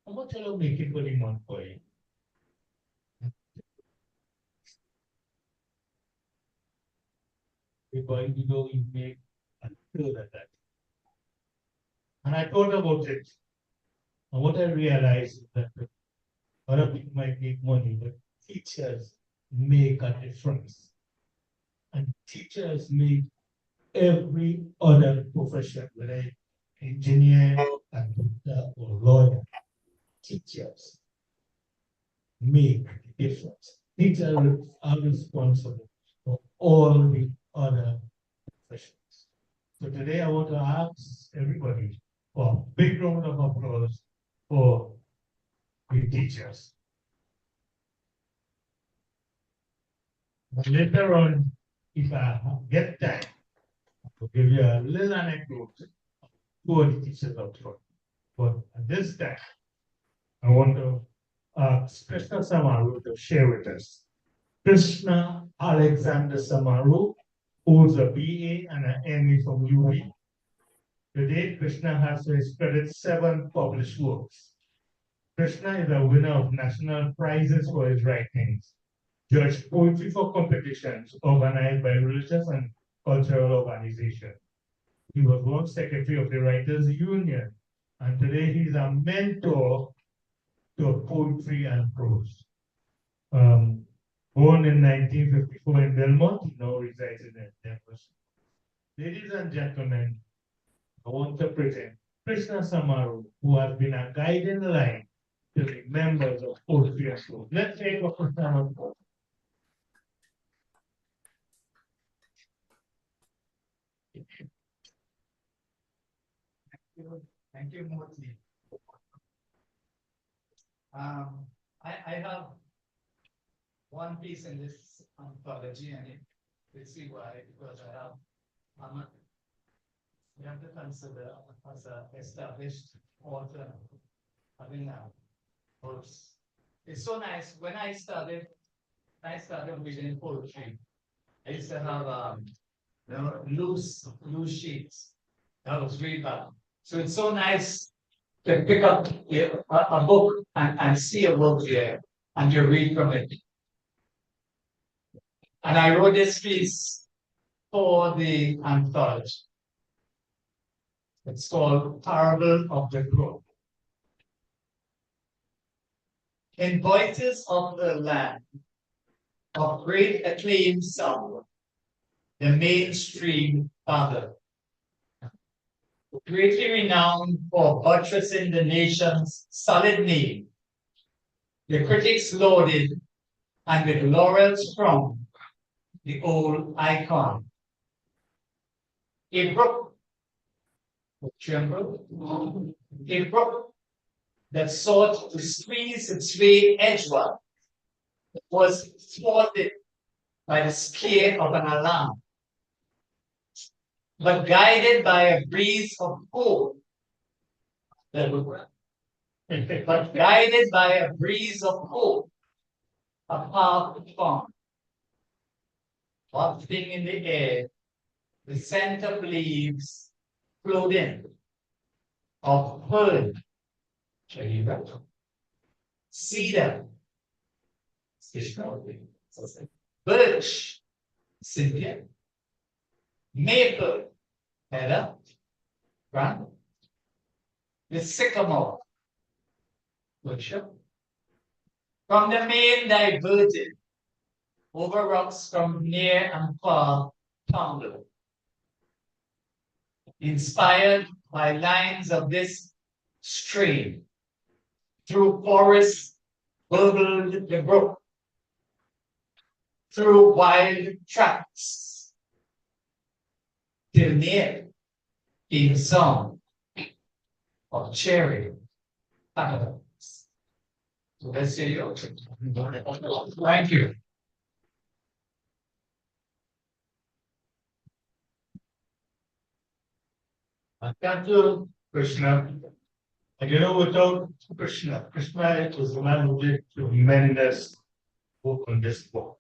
how much will you make it for the month for you? Because you make a third of that. And I thought about it. And what I realized is that other people might make money, but teachers make a difference. And teachers make every other profession, whether engineer, a doctor, or lawyer, teachers make a difference. Teachers are responsible for all the other professions. So today I want to ask everybody for a big round of applause for the teachers. And later on, if I get time, I'll give you a little anecdote who are the teachers out front. But at this time, I want to ask Krishna Samaru to share with us. Krishna Alexander Samaru holds a BA and an MA from UP. Today, Krishna has to his credit 7 published works. Krishna is a winner of national prizes for his writings, judged poetry for competitions organized by religious and cultural organizations. He was once secretary of the Writers Union, and today he's a mentor to poetry and prose. Born in 1954 in Belmont, he now resides in Denver. Ladies and gentlemen, I want to present Krishna Samaru, who has been a guiding light to the members of poetry and prose. Let's take a Krishna Samaru. Thank you, Murthy. I have one piece in this anthology, and let's see why, because you have to consider as an established author having books. It's so nice. When I started reading poetry, I used to have loose sheets. That was really bad. So it's so nice to pick up a book and see a book there and you read from it. And I wrote this piece for the anthology. It's called Parable of the Grove. In voices of the land, of great acclaimed sound, the mainstream father, greatly renowned for buttressing the nation's solid name, the critics lauded and with laurels from the old icon. A brook, a brook that sought to squeeze its way edgeward was thwarted by the scare of an alarm. But guided by a breeze of hope, but guided by a breeze of hope, a path found. Wafting in the air, the scent of leaves flowed in, of fern, cedar, birch, Cynthia, maple, heather, grant, the sycamore, worship. From the main diverted, over rocks from near and far tumbled. Inspired by lines of this stream, through forests burbled the brook, through wild tracts, till near came the song of cherry paradise. So let's say your thank you. Thank you, Krishna. And you know, without Krishna is the man who did tremendous work on this book.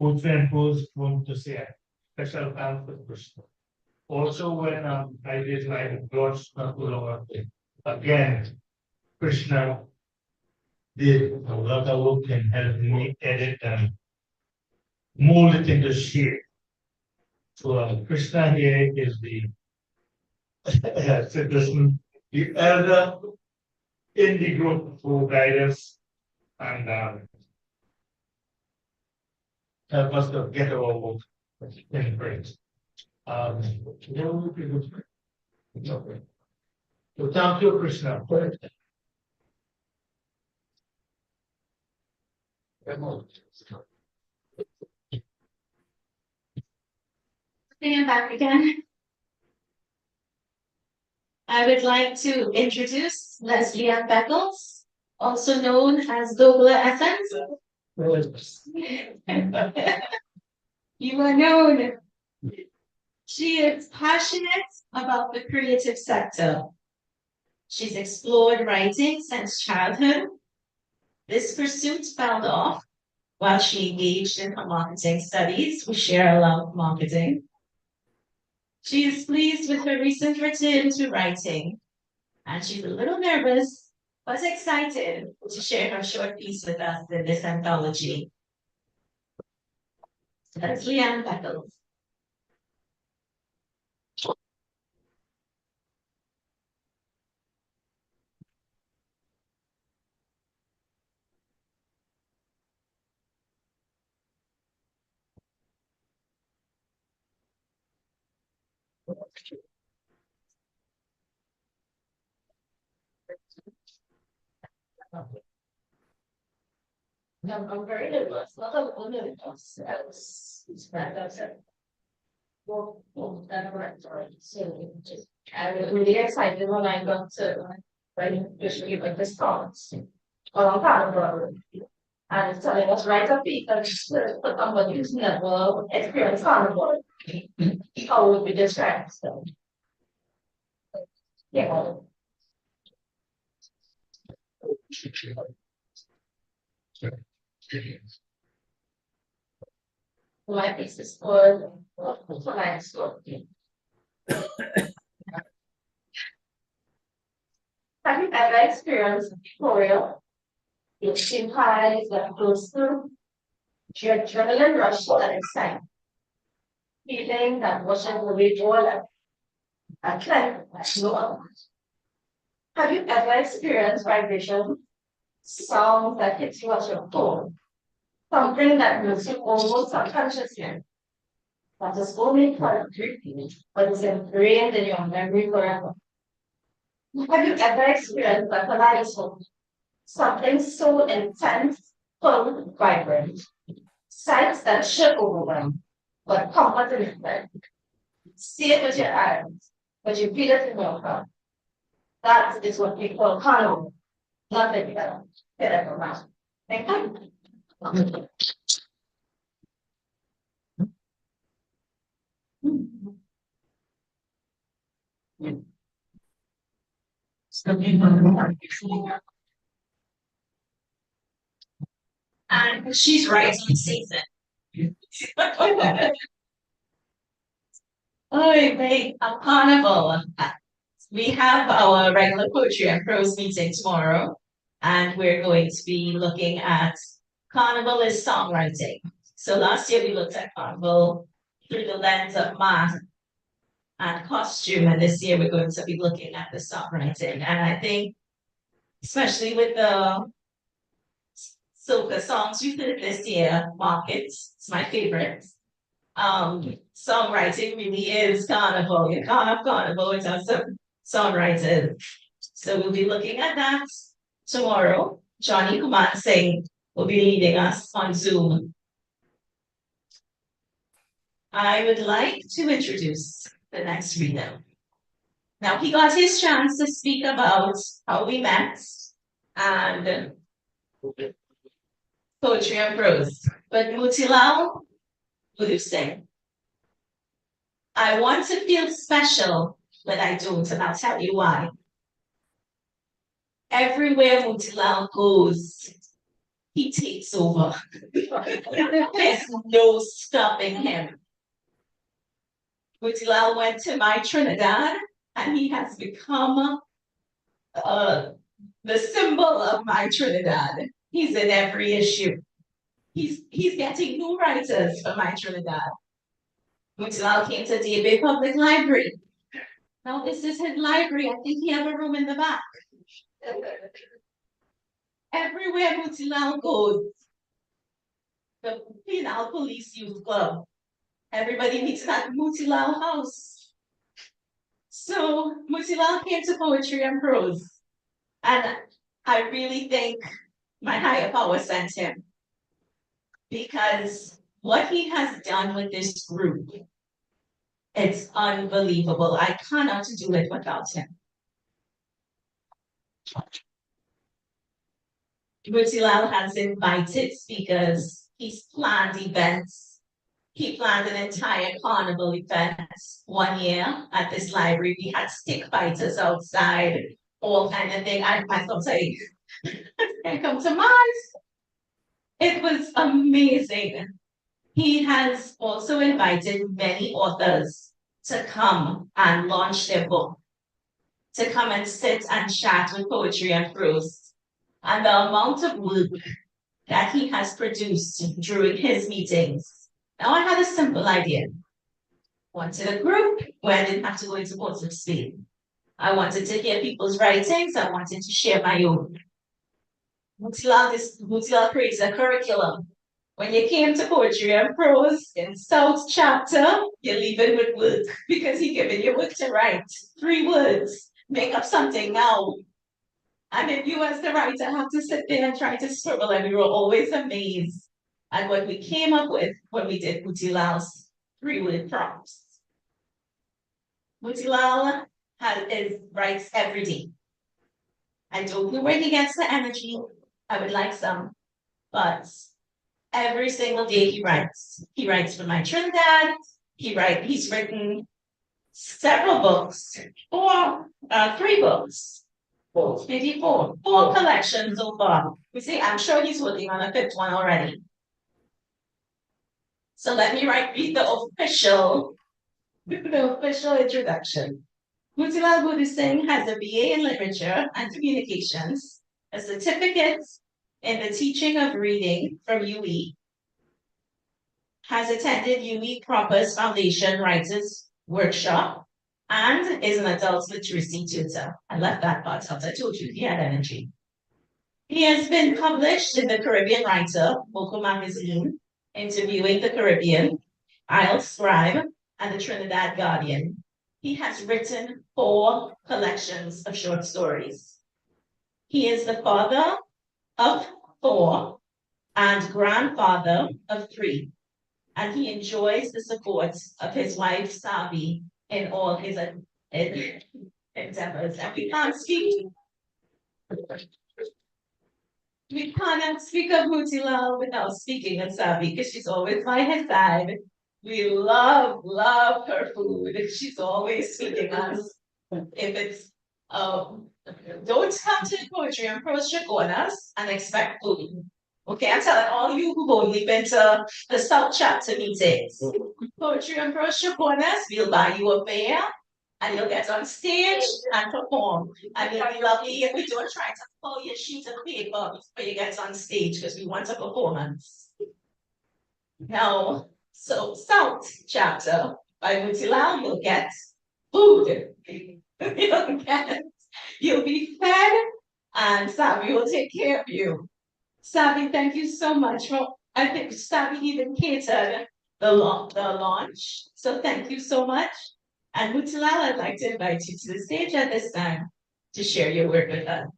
Poetry and prose want to say a special thanks to Krishna. Also, when I did my George Nakula, again, Krishna did a lot of work in helping me edit and mold it into shape. So Krishna here is the citizen, the elder in the group who guide us and help us to get our work in print. So thank you, Krishna. Bring back again. I would like to introduce Leslie Ann Beckles, also known as Douglas Essence. You are known. She is passionate about the creative sector. She's explored writing since childhood. This pursuit fell off while she engaged in her marketing studies. We share a love of marketing. She is pleased with her recent return to writing, and she's a little nervous, but excited to share her short piece with us in this anthology. That's Leanne Beckles. No, I'm very nervous. Not a little nervous. I'm really excited when I got to writing like this thoughts. Well, I'm proud of it. And it's telling us right up because somebody who's never experienced carnival, how would we describe so? Yeah. My piece is called Life Story. Have you ever experienced euphoria? Which implies that close to your adrenaline rush and excitement. Feeling that washes away all a cliff like no other. Have you ever experienced vibration? Sound that hits you at your core. Something that moves you almost subconsciously. That is only part of your feeling, but is ingrained in your memory forever. Have you ever experienced a kaleidoscope? Something so intense, full, vibrant. Sights that should overwhelm, but comfort in effect. See it with your eyes, but you feel it in your heart. That is what we call carnival. Nothing else can ever match. Thank you. And she's right on season. Oh, wait, a carnival. We have our regular poetry and prose meeting tomorrow, and we're going to be looking at carnival is songwriting. So last year we looked at carnival through the lens of math and costume, and this year we're going to be looking at the songwriting. And I think, especially with the soca songs we did this year, Markets, it's my favorite. Songwriting really is carnival. You can't have carnival without some songwriters. So we'll be looking at that tomorrow. Johnny Kumar Singh will be leading us on Zoom. I would like to introduce the next reader. Now, he got his chance to speak about how we met and poetry and prose. But Mutilal would say, I want to feel special, but I don't, and I'll tell you why. Everywhere Mutilal goes, he takes over. There's no stopping him. Mutilal went to my Trinidad, and he has become the symbol of my Trinidad. He's in every issue. He's getting new writers for my Trinidad. Mutilal came to DB Public Library. Now this is his library. I think he has a room in the back. Everywhere Mutilal goes, the Penal Police Youth Club, everybody meets at Mutilal House. So Mutilal came to poetry and prose. And I really think my higher power sent him. Because what he has done with this group, it's unbelievable. I cannot do it without him. Mutilal has invited speakers. He's planned events. He planned an entire carnival event one year at this library. We had stick fighters outside, all kind of thing. I thought, say, I come to Mars. It was amazing. He has also invited many authors to come and launch their book, to come and sit and chat with poetry and prose. And the amount of work that he has produced during his meetings. Now I had a simple idea. Wanted a group where I didn't have to go into Portsmouth Spain. I wanted to hear people's writings. I wanted to share my own. Mutilal creates a curriculum. When you came to poetry and prose in South chapter, you're leaving with words because he giving you work to write. 3 words. Make up something now. And if you as the writer have to sit there and try to scribble, and we were always amazed at what we came up with when we did Mutilal's 3-word prompts. Mutilal writes every day. I don't know where he gets the energy. I would like some, but every single day he writes. He writes for my Trinidad. He's written several books, 3 books. 4, maybe 4 collections so far. We see, I'm sure he's working on a 5th one already. So let me read the official introduction. Motilal Buddhist Singh has a BA in Literature and Communications, a certificate in the teaching of reading from UE, has attended UE Proper's Foundation Writers Workshop, and is an adult literacy tutor. I left that part out. I told you he had energy. He has been published in the Caribbean Writer, Vocal Magazine, Interviewing the Caribbean, Isle Scribe, and the Trinidad Guardian. He has written 4 collections of short stories. He is the father of 4 and grandfather of 3, and he enjoys the support of his wife, Sabi, in all his endeavors. And we cannot speak of Motilal without speaking of Sabi, because she's always by his side. We love her food. She's always feeding us. If it's don't come to the poetry and prose Chaconas and expect food. Okay, I'm telling all you who've only been to the South Chapter meetings. Poetry and prose Chaconas, we'll buy you a beer and you'll get on stage and perform. And it'll be lovely if we don't try to pull your sheet of paper before you get on stage, because we want a performance. Now, so South Chapter by Motilal, you'll get food. You'll be fed, and Sabi will take care of you. Sabi, thank you so much for, I think Sabi even catered the launch. So thank you so much. And Motilal, I'd like to invite you to the stage at this time to share your work with us.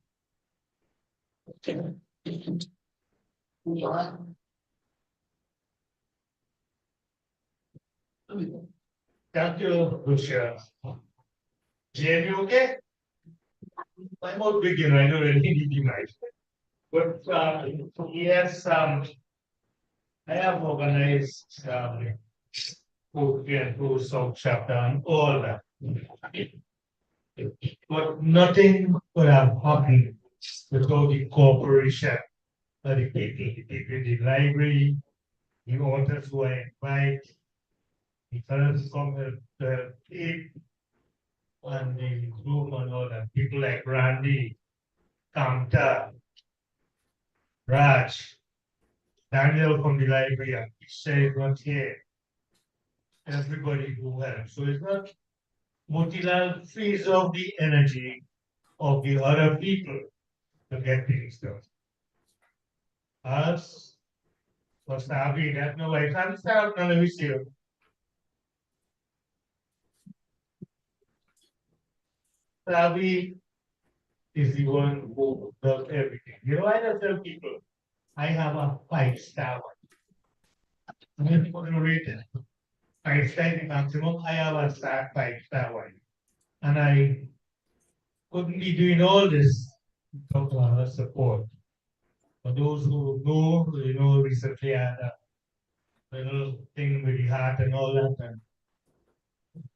Thank you, Lucia. Jane, you okay? I'm all beginner, I don't really need you guys. But yes, I have organized poetry and prose South Chapter and all that. But nothing would have happened without the cooperation of the people in the library, the authors who I invite, the fellows come to eat, and the group and all that. People like Randy, Kamta, Raj, Daniel from the library, and Isha not here. Everybody who helps. So it's not Motilal frees up the energy of the other people to get things done. Us, for Sabi, that no, I can't start none of this here. Sabi is the one who does everything. You know, I just tell people, I have a 5-star one. I'm going to rate it. 5-star the maximum. I have a 5-star one. And I couldn't be doing all this without our support. For those who know, you know, recently I had a little thing with the heart and all that. And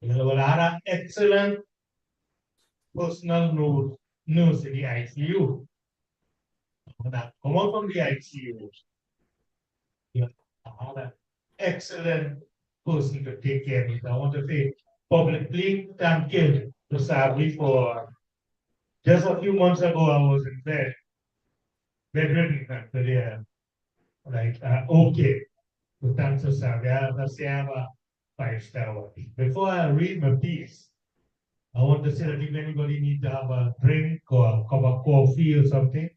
you know, I had an excellent personal nurse in the ICU. When I come out from the ICU, you know, I had an excellent person to take care of me. I want to say publicly thank you to Sabri for just a few months ago I was in bedridden and today like okay. So thanks to Sabri. I have a 5-star one. Before I read my piece, I want to say that if anybody needs to have a drink or a cup of coffee or something,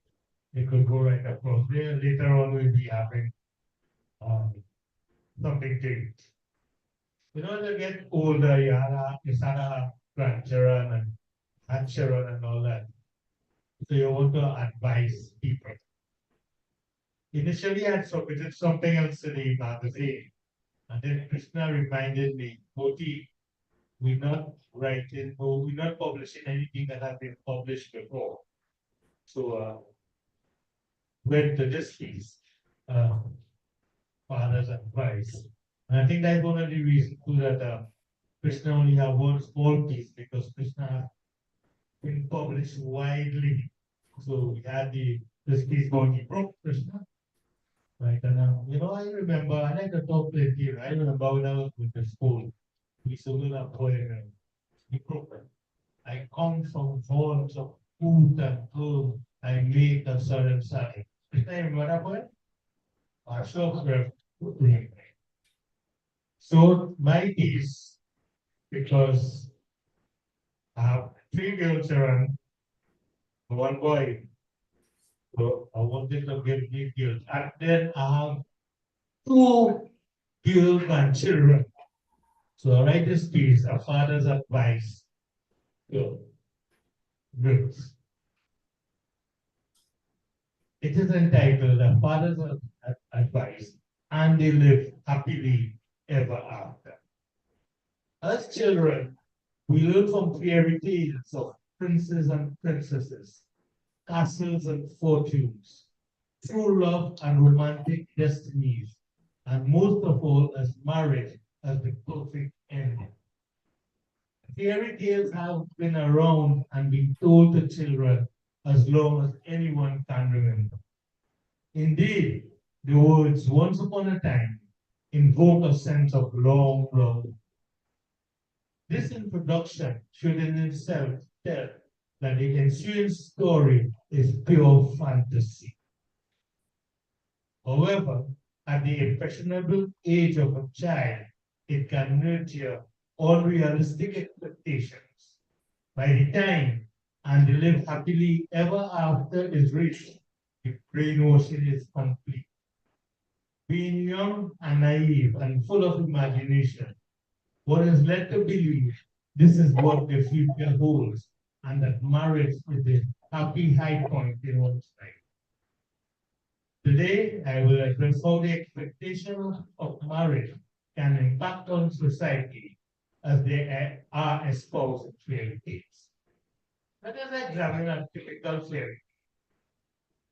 they could go right across there. Later on, we'll be having something to eat. You know, as you get older, you start to have grandchildren and grandchildren and all that. So you want to advise people. Initially, I submitted something else to the magazine. And then Krishna reminded me, Moti, we're not writing, or we're not publishing anything that has been published before. So went to this piece, father's advice. And I think that's one of the reasons too that Krishna only have one small piece, because Krishna has been published widely. So we had this piece called the Brook Krishna. Right, and you know, I remember, I like to talk plenty, I remember when I was with the school, we used to learn a poem, the Brook. I come from horns of food and herb, I make a certain side. Is that what happened? I saw her. So my piece, because I have 3 girls, 1 boy, so I wanted to give me girls. And then I have 2 girls and children. So I write this piece, a father's advice to girls. It is entitled A Father's Advice, and they live happily ever after. As children, we learn from fairy tales of princes and princesses, castles and fortunes, true love and romantic destinies, and most of all, as marriage as the perfect ending. Fairy tales have been around and been told to children as long as anyone can remember. Indeed, the words once upon a time invoke a sense of long love. This introduction should in itself tell that the ensuing story is pure fantasy. However, at the impressionable age of a child, it can nurture unrealistic expectations. By the time and they live happily ever after is reached, the brainwashing is complete. Being young and naive and full of imagination, one is led to believe this is what the future holds and that marriage is the happy high point in one's life. Today, I will address how the expectations of marriage can impact on society as they are espoused in fairy tales. Let us examine a typical fairy.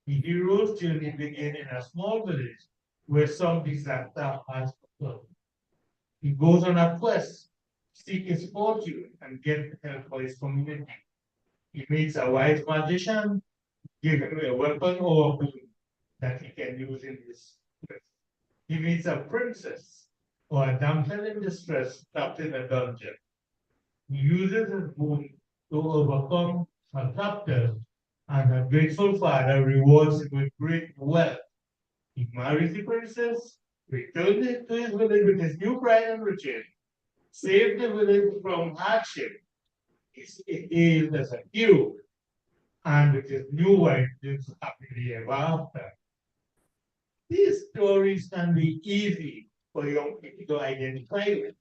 The hero's journey begins in a small village where some disaster has occurred. He goes on a quest, seek his fortune, and get help for his community. He meets a wise magician, give him a weapon or a boon that he can use in his quest. He meets a princess or a damsel in distress trapped in a dungeon. He uses his boon to overcome her captors, and her grateful father rewards him with great wealth. He marries the princess, returns to his village with his new bride and riches, saved the village from hardship. He's hailed as a hero, and with his new wife lives happily ever after. These stories can be easy for young people to identify with.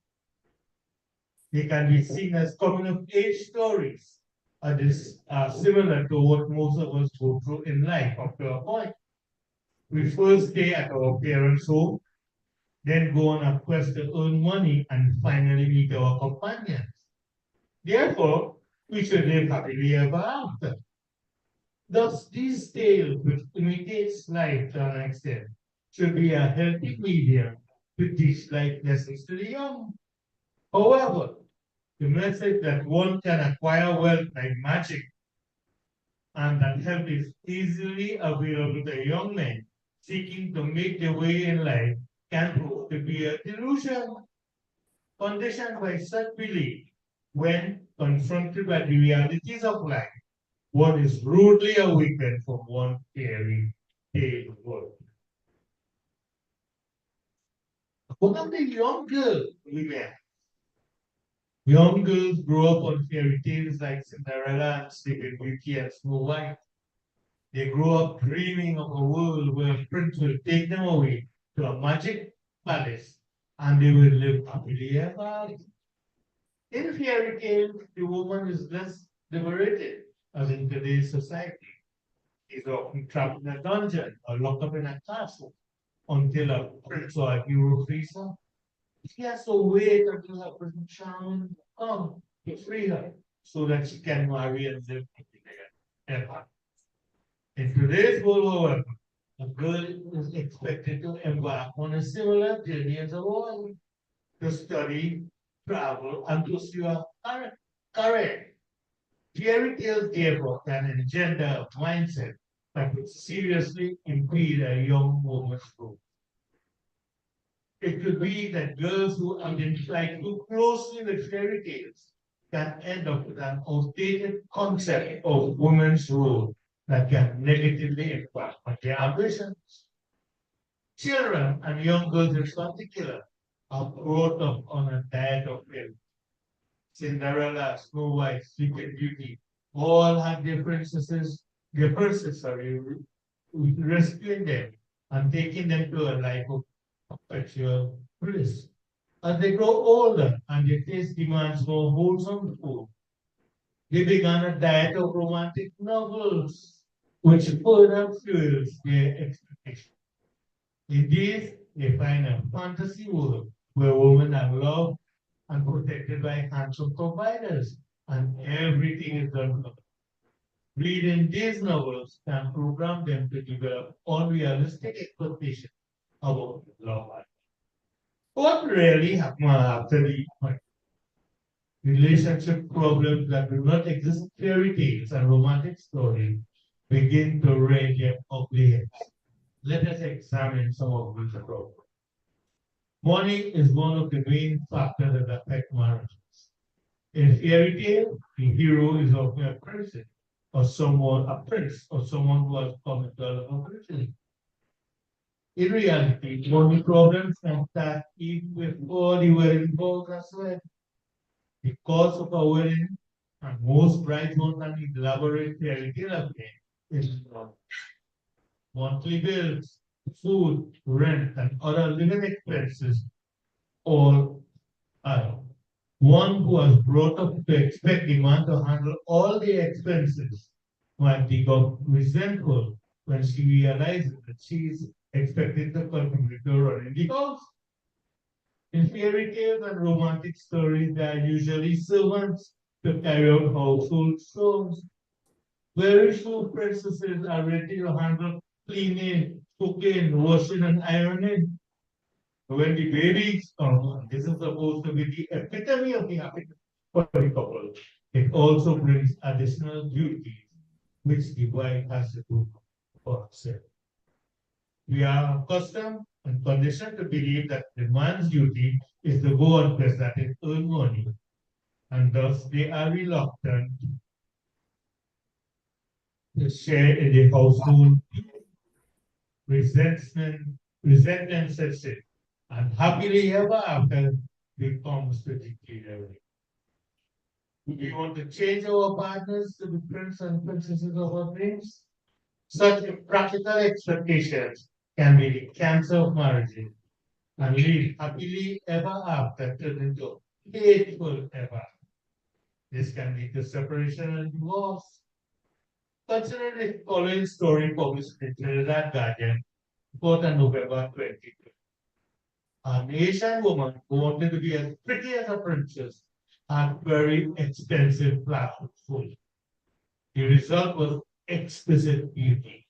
They can be seen as coming of age stories, and this are similar to what most of us go through in life up to a point. We first stay at our parents' home, then go on a quest to earn money, and finally meet our companions. Therefore, we should live happily ever after. Thus, these tales, which imitates life to an extent, should be a healthy medium to teach life lessons to the young. However, the message that one can acquire wealth by magic and that help is easily available to young men seeking to make their way in life can prove to be a delusion. Conditioned by such belief, when confronted by the realities of life, one is rudely awakened from one fairy tale world. What of the young girl we met? Young girls grow up on fairy tales like Cinderella and Sleeping Beauty and Snow White. They grow up dreaming of a world where a prince will take them away to a magic palace and they will live happily ever after. In fairy tales, the woman is less liberated as in today's society. She's often trapped in a dungeon or locked up in a castle until a prince or a hero frees her. She has to wait until her prince charming come to free her so that she can marry and live together. In today's world, however, a girl is expected to embark on a similar journey as a boy, to study, travel, and pursue a career. Fairy tales, therefore, can engender a mindset that would seriously impede a young woman's growth. It could be that girls who identify too closely with fairy tales can end up with an outdated concept of women's role that can negatively impact on their ambitions. Children and young girls in particular are brought up on a diet of milk. Cinderella, Snow White, Sleeping Beauty, all had their princesses, rescuing them and taking them to a life of perpetual bliss. As they grow older and their taste demands more wholesome food, they began a diet of romantic novels, which further fuels their expectations. In these, they find a fantasy world where women are loved and protected by handsome providers, and everything is done for them. Reading these novels can program them to develop unrealistic expectations about love. What really happened after the relationship problems that do not exist in fairy tales and romantic stories begin to rear their ugly heads? Let us examine some of these problems. Money is one of the main factors that affect marriages. In fairy tale, the hero is often a person or someone, a prince or someone who has come into a lot of riches. In reality, money problems can start even before the wedding balls as well. The cost of a wedding and most brides want an elaborate fairy tale affair is monthly bills, food, rent, and other living expenses all add up. One who was brought up to expect the man to handle all the expenses might become resentful when she realizes that she is expected to contribute to running the house. In fairy tales and romantic stories, there are usually servants to carry out household chores. Very few princesses are ready to handle cleaning, cooking, washing, and ironing. When the babies come, this is supposed to be the epitome of the happiness for the couple. It also brings additional duties which the wife has to do for herself. We are accustomed and conditioned to believe that the man's duty is to go on quest that is earn money, and thus they are reluctant to share in the household. Resentment sets in, and happily ever after becomes to deteriorate. We want to change our partners to the prince and princesses of our dreams. Such practical expectations can be the cancer of marriages and lead happily ever after turn into hateful ever. This can lead to separation and divorce. Consider the following story published in Trinidad Guardian, 4th of November 2020. An Asian woman who wanted to be as pretty as a princess had very expensive plastic food. The result was exquisite beauty.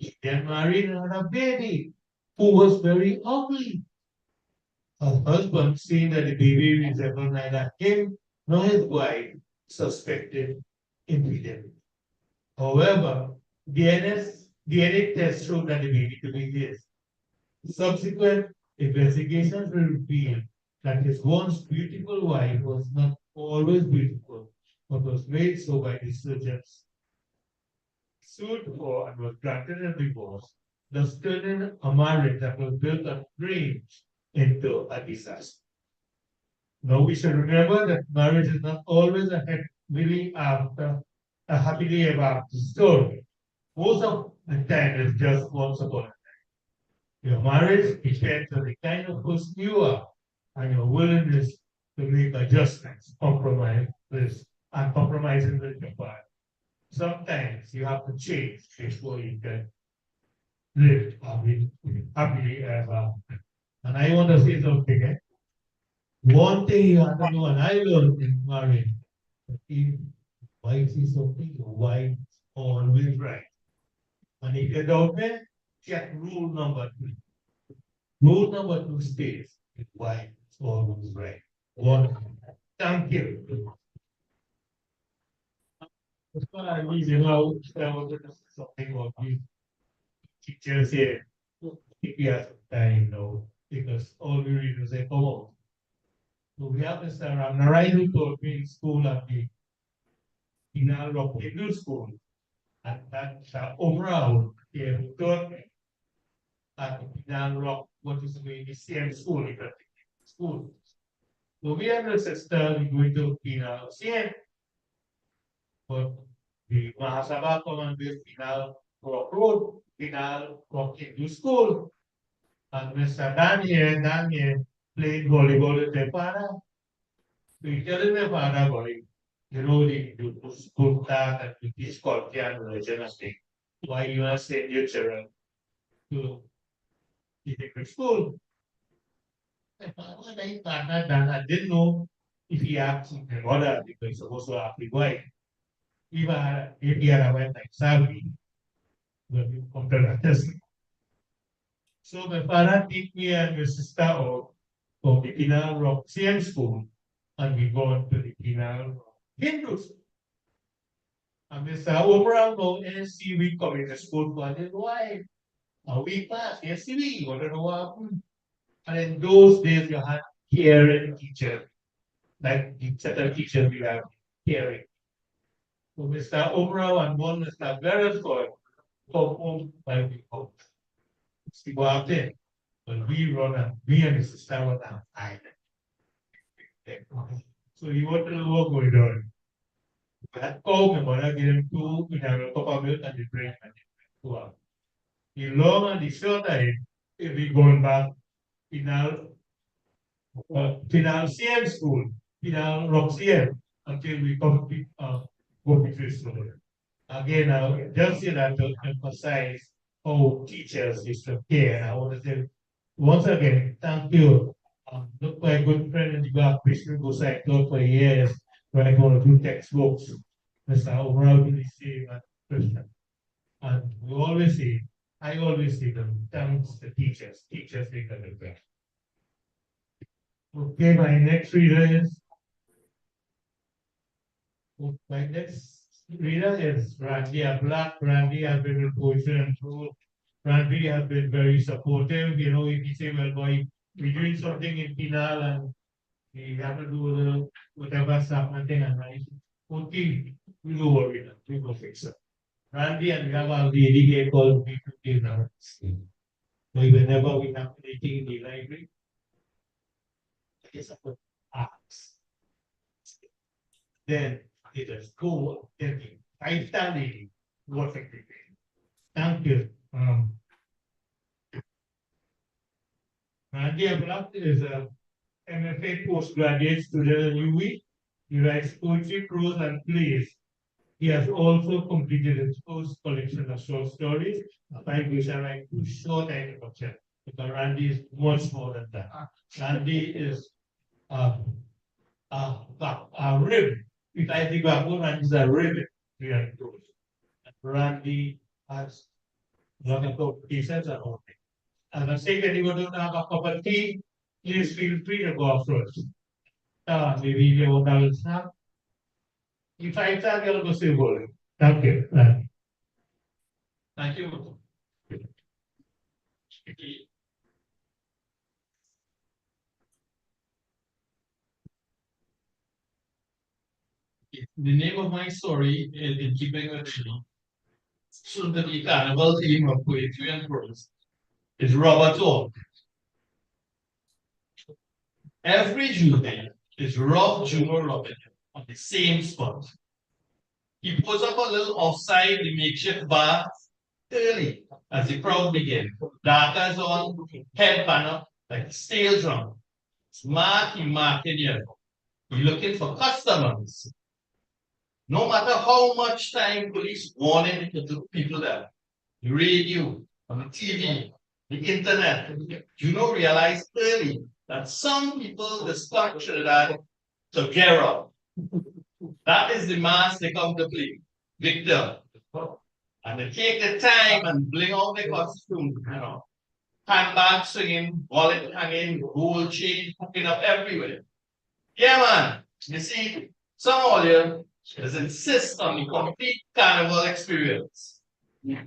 She then married and had a baby who was very ugly. Her husband, seeing that the baby resembled neither him nor his wife, suspected infidelity. However, DNA tests showed that the baby to be his. Subsequent investigations revealed that his once beautiful wife was not always beautiful, but was made so by the surgeons. Sued for and was granted a divorce, thus turning a marriage that was built on dreams into a disaster. Now we should remember that marriage is not always a happily ever after story. Most of the time it's just once upon a time. Your marriage depends on the kind of person you are and your willingness to make adjustments, compromises, and compromising with your partner. Sometimes you have to change before you can live happily ever after. And I want to say something. One thing you have to know, and I learned in marriage, if wife sees something, your wife is always right. And if you don't me, check rule number 2. Rule number 2 states, if wife is always right. One, thank you. That's why I mean, I wanted to say something about these teachers here. If you have time, because all the reasons they come out. So we have Mr. Ramnarai who taught me in school at the Pinal Rock Hindu School. And that's overall, yeah, who taught me at the Pinal Rock, what is the same school, school. So we have a sister going to Pinal CM. But the Mahasabha come this Pinal Rock Road, Pinal Rock Hindu School. And Mr. Daniel played volleyball with their father. So he telling my father, boy, you know, the school that and the teach Scorpion religion and thing. Why you want to send your children to the different school? My father, I didn't know if he asked my mother because he's supposed to ask the wife. If he had went like Saudi, but you compare that. So my father took me and my sister out from the Pinal Rock CM school, and we go to the Pinal Rock Hindu school. And Mr. Overall now NC we come in the school for this why? A week past, NCV, you want to know what happened? And in those days you had caring teacher, like the set of teachers we have caring. So Mr. Overall and one Mr. Beresford come home by the house. See what happened? But we run and me and Mr. sister run and hide. So you want to know what going on? That call my mother gave him two in a cup of milk and the drink and the two out. The long and the short of it, if we going back final CM school, final Rock CM, until we come to go to this school. Again, I just say that to emphasize how teachers used to care. And I want to say once again, thank you. Look, my good friend in the back, Christian Gosai, taught for years, writing on a few textbooks. Mr. Overall, really say that Christian. And we always say, I always say them, thanks to teachers. Teachers make a difference. Okay, my next reader is Randy Black. Randy has been with poetry and prose. Randy has been very supportive. You know, if you say, well, boy, we're doing something in Pinal and we have to do the whatever stuff, nothing, and right. Okay, we know what we will fix it. Randy and we have our lady here called B50 now. So whenever we have anything in the library, I guess I put arts. Then it is go getting 5-star lady, what it is. Thank you. Randy Abrak is a MFA postgraduate student at UWI. He writes poetry, prose, and plays. He has also completed his first collection of short stories, by which I write two short introduction, because Randy is much more than that. Randy is a rib. If I think about what Randy is a rib, Randy has a lot of qualifications and all. And I say that you don't have a cup of tea, please feel free to go first. Maybe you will snap. If I tell you, I'll go see you. Thank you. Thank you. The name of my story is in keeping with the soon to be carnival theme of poetry and prose. Is Robert Orr. Every Tuesday is Rob Junior Robin on the same spot. He puts up a little offside the makeshift bar early as the crowd begins. Darkers on, head banner, like a steel drum. Smart, he marking here. He looking for customers. No matter how much time police warning the people there, the radio, on the TV, the internet, you know, realize early that some people discover that to get up. That is the mask they come to play. Victor. And they take the time and bling out the costume, you know. Handbag swinging, wallet hanging, gold chain hooking up everywhere. Yeah, man. You see, some audience just insist on the complete carnival experience.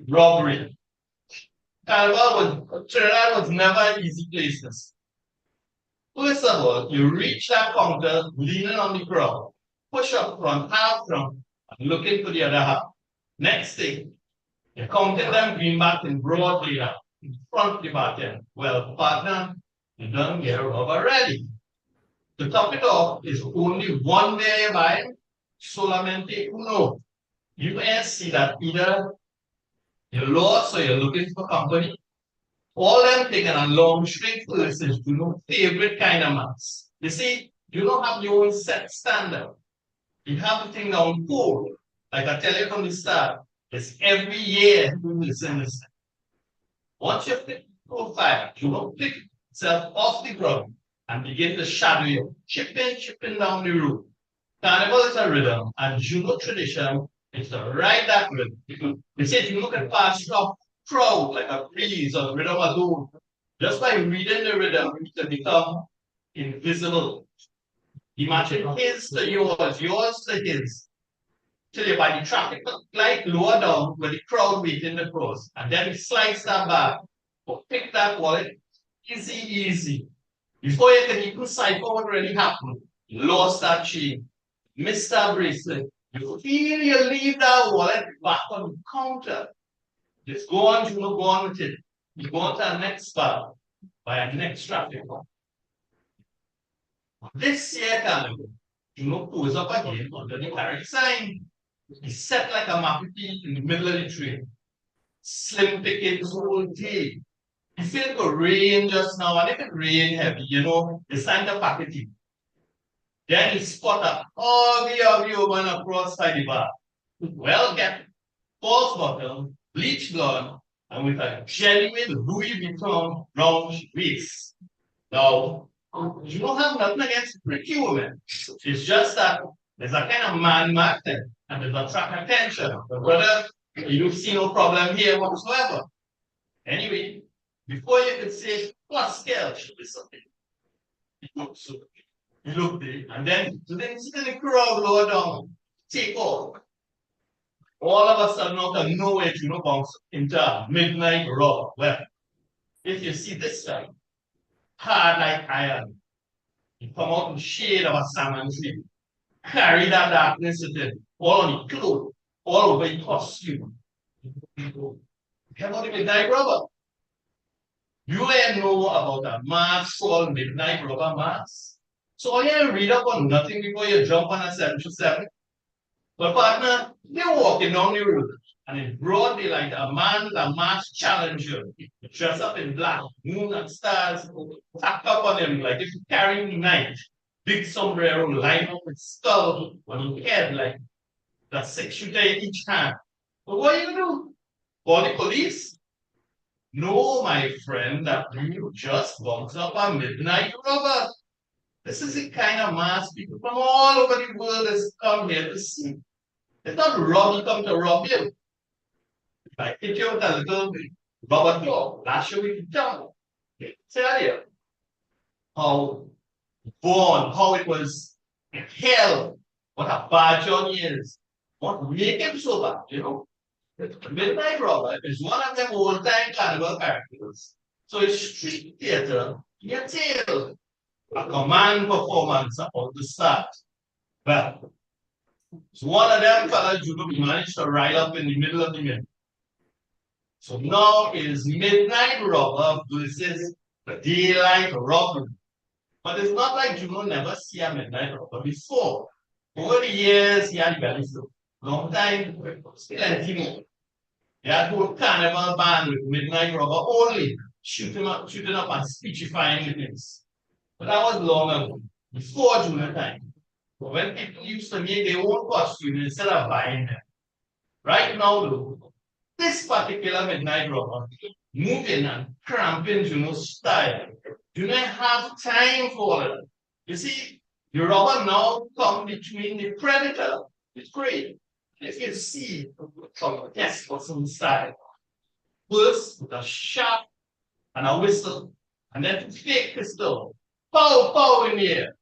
Robbery. Trinidad was never an easy place. First of all, you reach that counter, leaning on the ground, push up front, half front, and looking for the other half. Next thing, you're counting them greenback in broad daylight, in front of the bartender. Well, partner, you done get rubber ready. To top it off is only one day buying, solamente uno. You can see that either you're lost or you're looking for company. All them taking a long straight versus you know favorite kind of maths. You see, you don't have your own set standard. You have the thing down cool. Like I tell you from the start, it's every year you listen this. Once you pick profile, you don't pick yourself off the ground and begin to shadow you, chipping down the road. Carnival is a rhythm, and Juno tradition is to ride that rhythm. They say if you look at past rock crowd like a breeze or rhythm alone, just by reading the rhythm, you can become invisible. Imagine his to yours to his. Till you by the traffic light lower down where the crowd waiting the cross, and then you slice that back or pick that wallet. Easy. Before you can even cipher what really happened, you lost that chain. Mr. Bracelet, you feel you leave that wallet back on the counter. Just go on with it. You go on to the next spot by a next traffic. This year, Carnival, pulls up again under the carriage sign. He's set like a mappy in the middle of the train. Slim pickings all day. You feel it could rain just now, and if it rain heavy, it's time to pack it in. Then he spot up all the woman across the bar. Well kept, false bottom, bleach blonde, and with a genuine Louis Vuitton round waist. Now, you don't have nothing against pretty women. It's just that there's a kind of man market and there's attract attention. But brother, you see no problem here whatsoever. Anyway, before you can say, plus scale should be something. You look there, and then sit in the crowd lower down, take off. All of a sudden, out of nowhere, bounce into a midnight roar. Well, if you see this time, hard like iron, you come out in the shade of a salmon tree, carry that darkness with it, all on your clothes, all over your costume. You come out the midnight robber. You ain't know about a mask called midnight robber mask. So all you read up on nothing before you jump on a 727. But partner, they're walking down the road, and in broad daylight, a man with a mask challenger, dressed up in black, moon and stars, tacked up on him like if he's carrying a knife, big sombrero lined up with skull on his head like the 6-shooter in each hand. But what are you gonna do? Call the police? No, my friend, that you just bumped up a midnight robber. This is the kind of mask people from all over the world has come here to see. It's not rob you come to rob you. If I hit you with a little rubber claw, lash you with the tongue. Tell you how how it was hell, what a bad journey is. What make him so bad, Midnight Robber is one of them old-time carnival characters. So it's street theater, your tale. A command performance about the start. Well, so one of them fellas managed to ride up in the middle of the night. So now is midnight robber versus the daylight robber. But it's not like Juno never see a midnight robber before. Over the years, he had belly soup. Long time, plenty more. He had whole carnival band with midnight robber only, shooting up and speechifying the things. But that was long ago, before Juno time. But when people used to make their own costumes instead of buying them. Right now, though, this particular midnight robber, moving and cramping Juno's style, do not have time for it. You see, the robber now come between the predator, the prey. If you see some test for some style. First, with a shot and a whistle, and then fake pistol. Pow, pow in the air.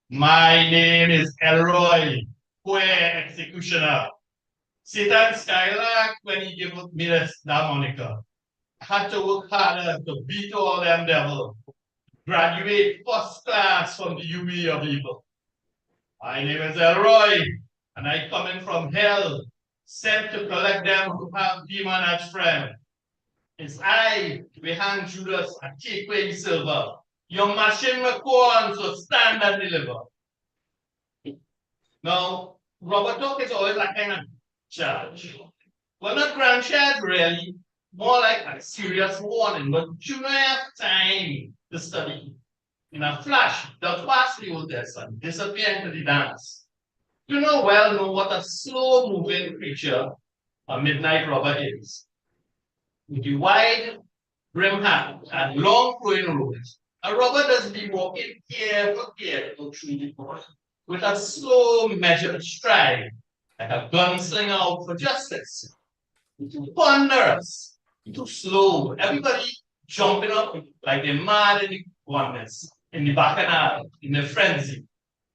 My name is Elroy, Queer Executioner. Satan Skylark when he gave me that moniker. I had to work harder to beat all them devils. graduate first class from the UB of Evil. My name is Elroy, and I come in from hell, sent to collect them who have demon as friend. It's I, behind Judas, and take away the silver. Your machine McCoy, so stand and deliver. Now, Robert Talk is always like kind of charge. Well, not grand charge, really. More like a serious warning, but you don't have time to study. In a flash, the fast the old lesson, disappear into the dance. You know what a slow-moving creature a midnight robber is. With the wide brim hat and long flowing robes, a robber does be walking careful through the forest with a slow, measured stride, like a gunslinger out for justice. Too ponderous, too slow. Everybody jumping up like they're mad in the oneness, in the bacchanal, in the frenzy.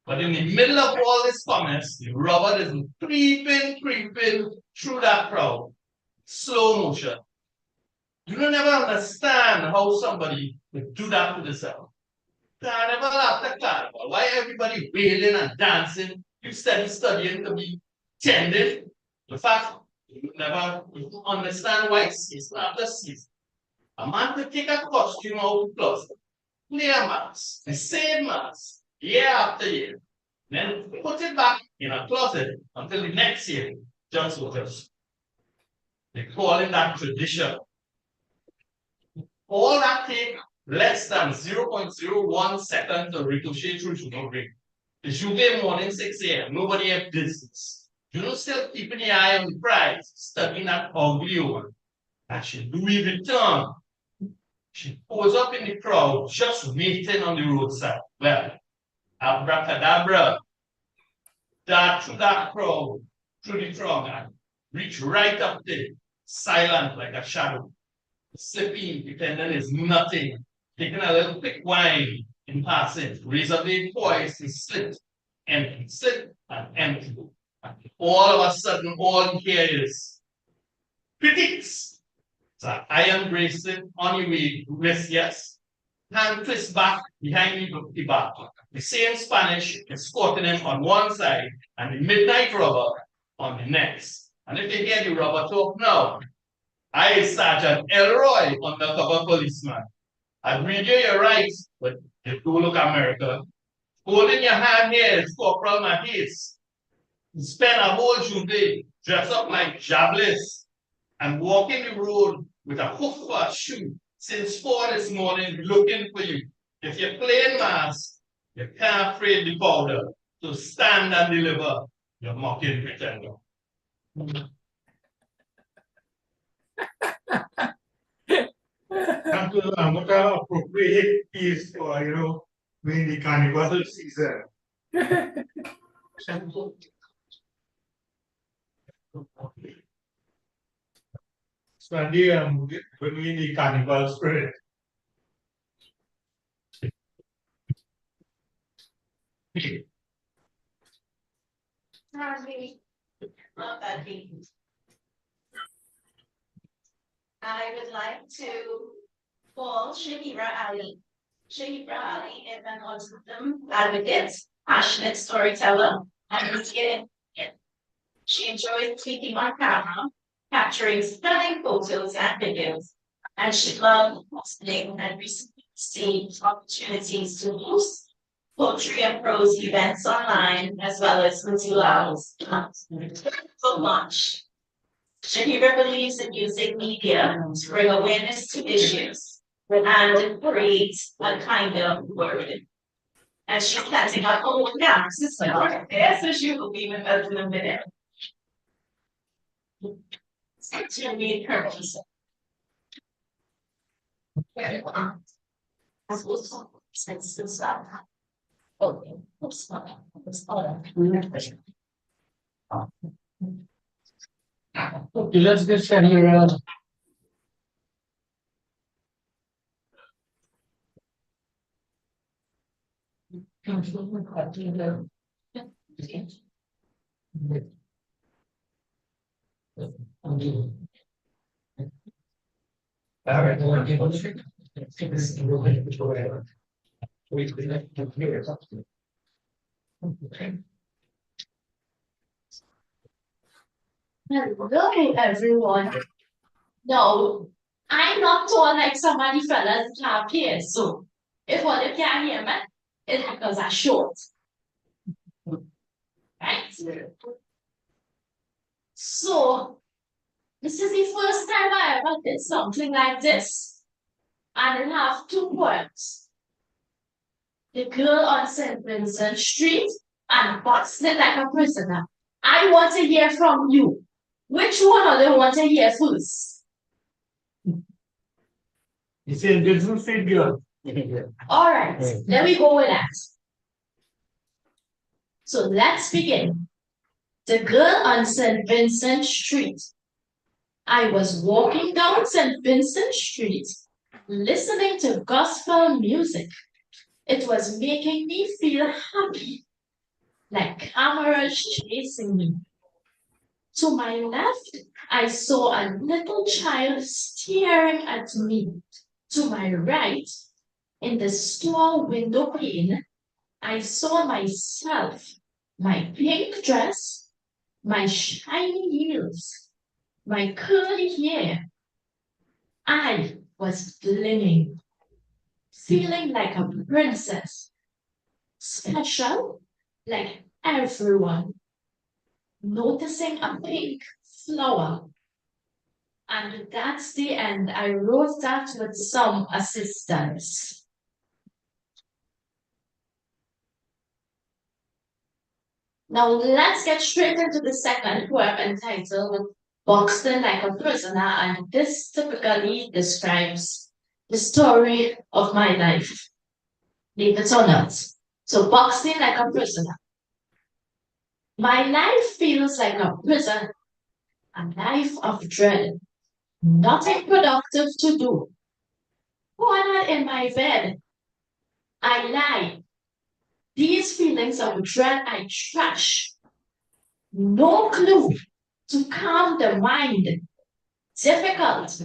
But in the middle of all this commerce, the robber is creeping through that crowd. Slow motion. You don't ever understand how somebody would do that to themselves. Carnival after carnival. Why everybody wailing and dancing? You studying to be tended. In fact, you never understand why season after season. A man could take a costume out of the closet, play a mask, the same mask, year after year, then put it back in a closet until the next year, just with us. They call it that tradition. All that take less than 0.01 second to ricochet through Juno ring. The Tuesday morning, 6 a.m., nobody have business. Juno still keeping the eye on the prize, studying that ugly one. And she Louis Vuitton. She pulls up in the crowd, just waiting on the roadside. Well, abracadabra, dart through that crowd, through the throng, and reach right up there, silent like a shadow. Sipping, pretending is nothing, taking a little quick wine in passing, razor blade poised and slip and empty. And all of a sudden, all you hear is critics. It's an iron bracelet on your wrist, yes. Hand twist back behind the back. The same Spanish escorting him on one side and the midnight robber on the next. And if you hear the robber talk now, I, Sergeant Elroy, undercover policeman. I read you your rights, but you do look America. Holding your hand here is Corporal Mahis. You spend a whole June dressed up like Jablis and walking the road with a hoof for a shoe since 4 this morning looking for you. If you're playing mask, you can't afraid the powder. So stand and deliver, you mocking pretender. What an appropriate piece for, during the carnival season. Sandy, between the carnival spirit. Love that beat. I would like to call Shahira Ali. Shahira Ali is an autism advocate, passionate storyteller, and media. She enjoys speaking on camera, capturing stunning photos and videos, and she loves hosting and recently received opportunities to host poetry and prose events online, as well as Mutula's book launch. Shahira believes in using media to bring awareness to issues and create a kind of word. And she's planting up whole campuses right there, so she will be with us in a minute. To read her piece. Okay, let's get Shahira. All right, Hello, everyone. No, I'm not tall like some of the fellas have here, so if one of you can't hear me, it's because I'm short. Right? So, this is the first time I ever did something like this. And I have two poems. The Girl on St. Vincent Street and Boston Like a Prisoner. I want to hear from you. Which one of them want to hear first? You say Vincent Street Girl. All right, let me go with that. So let's begin. The Girl on St. Vincent Street. I was walking down St. Vincent Street, listening to gospel music. It was making me feel happy, like cameras chasing me. To my left, I saw a little child staring at me. To my right, in the store window pane, I saw myself, my pink dress, my shiny heels, my curly hair. I was gleaming, feeling like a princess, special like everyone, noticing a pink flower. And that's the end. I wrote that with some assistance. Now let's get straight into the second poem entitled Boxed In Like a Prisoner, and this typically describes the story of my life. Believe it or not. So boxed in like a prisoner. My life feels like a prison, a life of dread. Nothing productive to do. Cornered in my bed, I lie. These feelings of dread I trash. No clue to calm the mind. Difficult,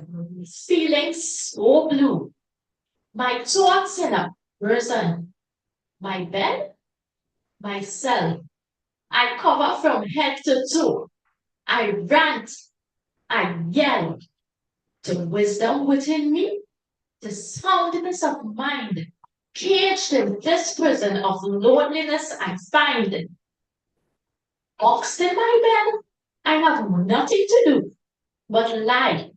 feeling so blue. My thoughts in a prison. My bed, my cell. I cover from head to toe. I rant, I yell. The wisdom within me, the soundness of mind, caged in this prison of loneliness I find. Boxed in my bed, I have nothing to do but lie,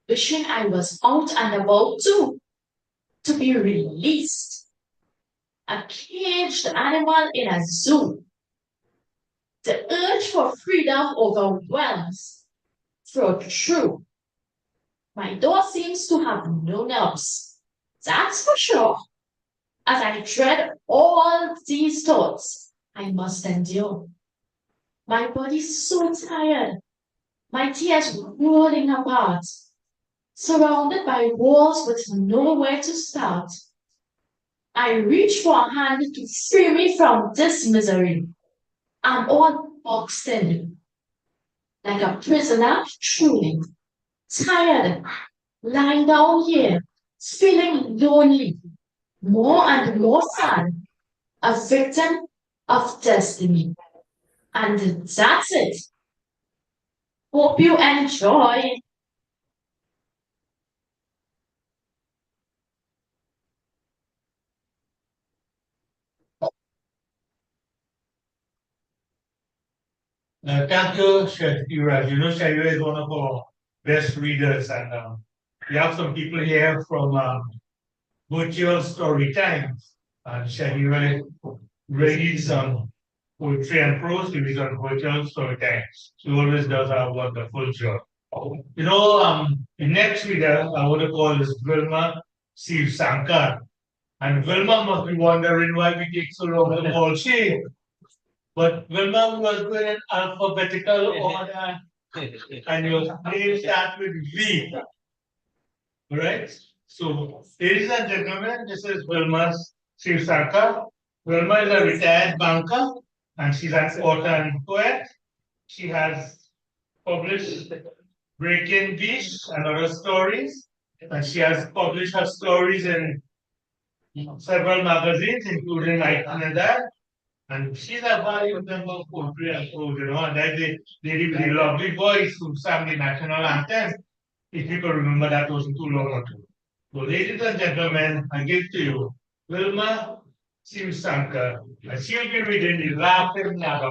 wishing I was out and about too, to be released. A caged animal in a zoo. The urge for freedom overwhelms. For true, my door seems to have no knobs. That's for sure. As I dread all these thoughts, I must endure. My body's so tired, my tears rolling apart, surrounded by walls with nowhere to start. I reach for a hand to free me from this misery. I'm all boxed in, like a prisoner, truly, tired, lying down here, feeling lonely, more and more sad, a victim of destiny. And that's it. Hope you enjoy. Thank you, Shakira. You know, Shakira is one of our best readers, and we have some people here from Virtual Story Times. And Shakira reads poetry and prose. She reads on Virtual Story Times. She always does a wonderful job. You know, the next reader I want to call is Vilma Siv Sankar. And Vilma must be wondering why we take so long to call she. But Vilma was going in alphabetical order, and your name starts with V. Right? So, ladies and gentlemen, this is Vilma Sivsaka. Vilma is a retired banker, and she's an author and poet. She has published Breaking Beach and other stories, and she has published her stories in several magazines, including like Canada. And she's a valued member of poetry and prose, and there's the lovely voice who sang the national anthem. If you can remember, that wasn't too long ago. So, ladies and gentlemen, I give to you Wilma Simsanka, and she'll be reading the Laughing Naga.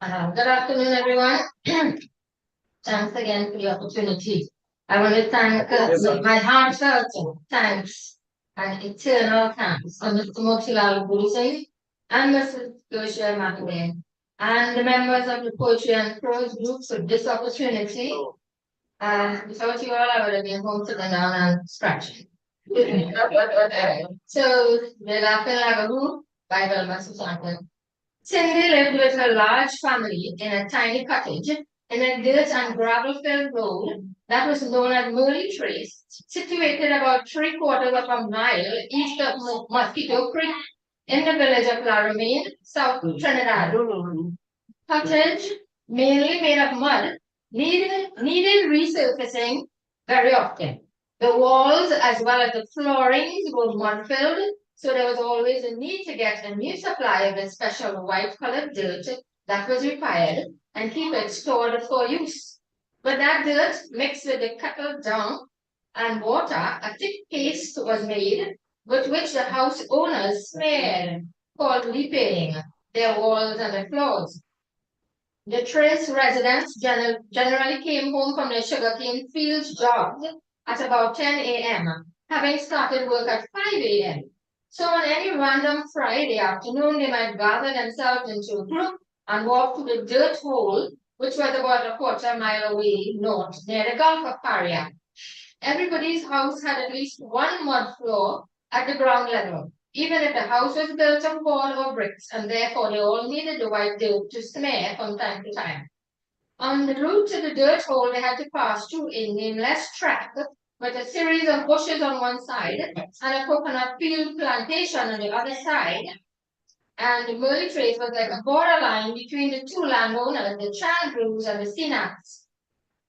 Good afternoon, everyone. Thanks again for the opportunity. I want to thank my heartfelt thanks and eternal thanks to Mr. Motilal Guru and Mrs. Gosha McLean and the members of the Poetry and Prose group for this opportunity. Without you all, I would have been home sitting down and scratching. So, the Laughing Lagahu by Wilma Susanna. Cindy lived with her large family in a tiny cottage in a dirt and gravel-filled road that was known as Merly Trace, situated about 3/4 of a mile east of Mosquito Creek in the village of Laramie, South Trinidad. Cottage, mainly made of mud, needed resurfacing very often. The walls as well as the floorings were mud-filled, so there was always a need to get a new supply of the special white-colored dirt that was required and keep it stored for use. But that dirt, mixed with the cattle dung and water, a thick paste was made with which the house owners smeared, called leaping, their walls and their floors. The Trace residents generally came home from their sugarcane fields jobs at about 10 a.m., having started work at 5 a.m. So on any random Friday afternoon, they might gather themselves into a group and walk to the dirt hole, which was about 1/4 mile away north, near the Gulf of Paria. Everybody's house had at least one mud floor at the ground level, even if the house was built of board or bricks, and therefore they all needed the white dirt to smear from time to time. On the route to the dirt hole, they had to pass through a nameless track with a series of bushes on one side and a coconut field plantation on the other side. And the Merly Trace was like a borderline between the two landowners, the Chandrews and the Sinats.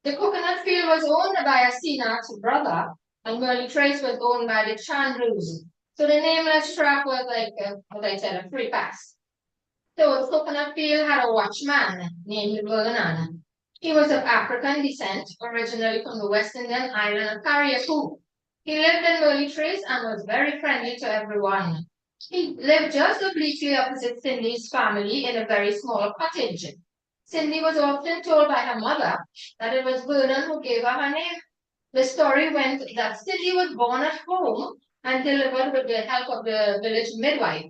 The coconut field was owned by a Sinat's brother, and Merly Trace was owned by the Chandrews. So the nameless track was like, as I said, a free pass. So the coconut field had a watchman named Vernon. He was of African descent, originally from the West Indian island of Carriacou. He lived in Merly Trace and was very friendly to everyone. He lived just obliquely opposite Cindy's family in a very small cottage. Cindy was often told by her mother that it was Vernon who gave her name. The story went that Cindy was born at home and delivered with the help of the village midwife.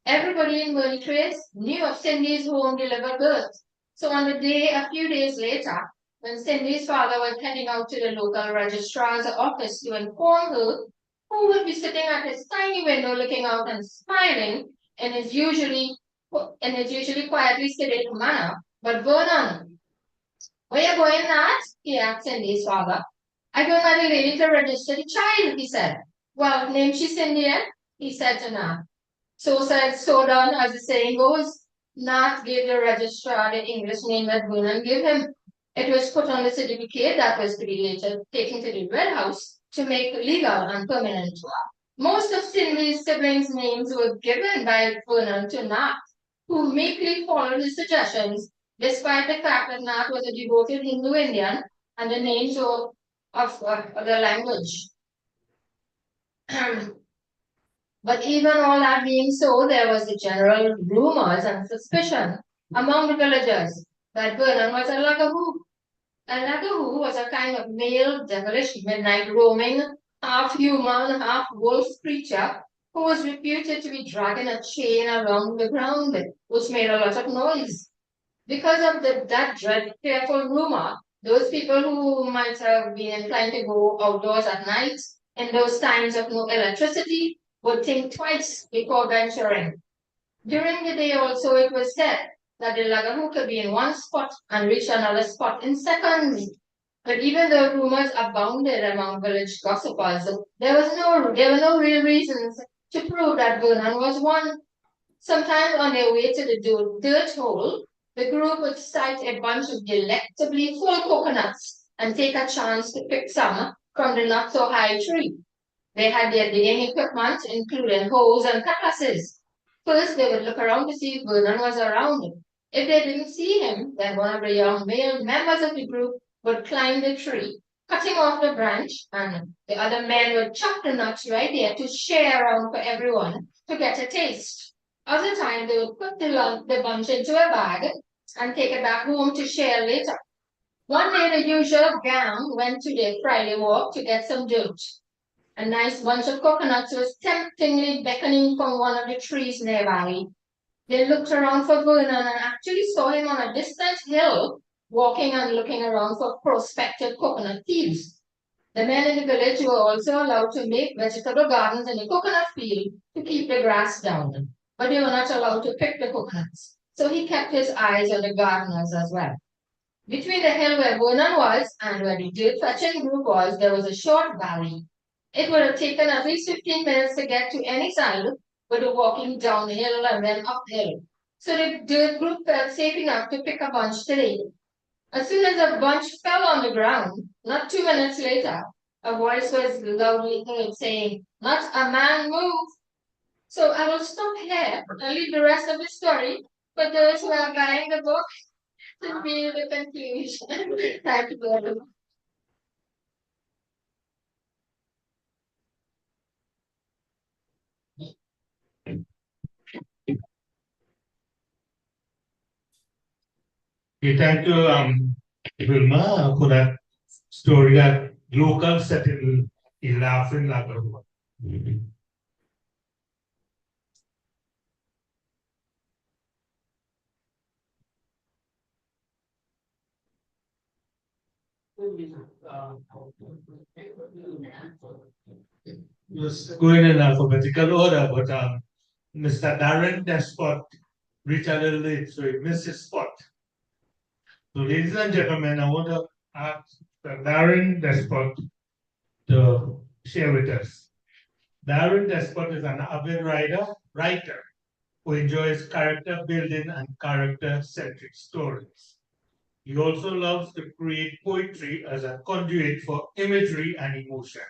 Everybody in Merly Trace knew of Cindy's home delivered birth. So on the day, a few days later, when Cindy's father was heading out to the local registrar's office to inform her who would be sitting at his tiny window looking out and smiling in his usually quietly sedated manner, but Vernon, where you going, Nat? He asked Cindy's father. I don't know the lady to register the child, he said. Well, name she Cindy, eh? He said to Nat. So said, so done, as the saying goes. Nat gave the registrar the English name that Vernon gave him. It was put on the certificate that was to be later taken to the Red House to make legal and permanent. Most of Cindy's siblings' names were given by Vernon to Nat, who meekly followed his suggestions, despite the fact that Nat was a devoted Hindu Indian and the names of the language. But even all that being so, there was the general rumors and suspicion among the villagers that Vernon was a Lagahoo. A Lagahoo was a kind of male, devilish, midnight roaming, half human, half wolf creature who was reputed to be dragging a chain along the ground, which made a lot of noise. Because of that fearful rumor, those people who might have been inclined to go outdoors at night in those times of no electricity would think twice before venturing. During the day also, it was said that the Lagahoo could be in one spot and reach another spot in seconds. But even though rumors abounded among village gossipers, there were no real reasons to prove that Vernon was one. Sometimes on their way to the dirt hole, The group would sight a bunch of delectably full coconuts and take a chance to pick some from the not so high tree. They had their digging equipment, including hoes and cutlasses. First, they would look around to see if Vernon was around. If they didn't see him, then one of the young male members of the group would climb the tree, cutting off the branch, and the other men would chop the nuts right there to share around for everyone to get a taste. Other time, they would put the bunch into a bag and take it back home to share later. One day, the usual gang went to their Friday walk to get some dirt. A nice bunch of coconuts was temptingly beckoning from one of the trees nearby. They looked around for Vernon and actually saw him on a distant hill, walking and looking around for prospective coconut thieves. The men in the village were also allowed to make vegetable gardens in the coconut field to keep the grass down, but they were not allowed to pick the coconuts. So he kept his eyes on the gardeners as well. Between the hill where Vernon was and where the dirt fetching group was, there was a short valley. It would have taken at least 15 minutes to get to any side, but the walking downhill and then uphill. So the dirt group felt safe enough to pick a bunch today. As soon as a bunch fell on the ground, not 2 minutes later, a voice was loudly heard saying, "Not a man move." So I will stop here and leave the rest of the story for those who are buying the book to be the conclusion. Thank you very much. We thank you, Vilma, for that story that local set in Laughing Lagoon. Just going in alphabetical order, but Mr. Darren Despot reached a little late, so he missed his spot. So, ladies and gentlemen, I want to ask Mr. Darren Despot to share with us. Darren Despot is an avid writer who enjoys character building and character-centric stories. He also loves to create poetry as a conduit for imagery and emotion.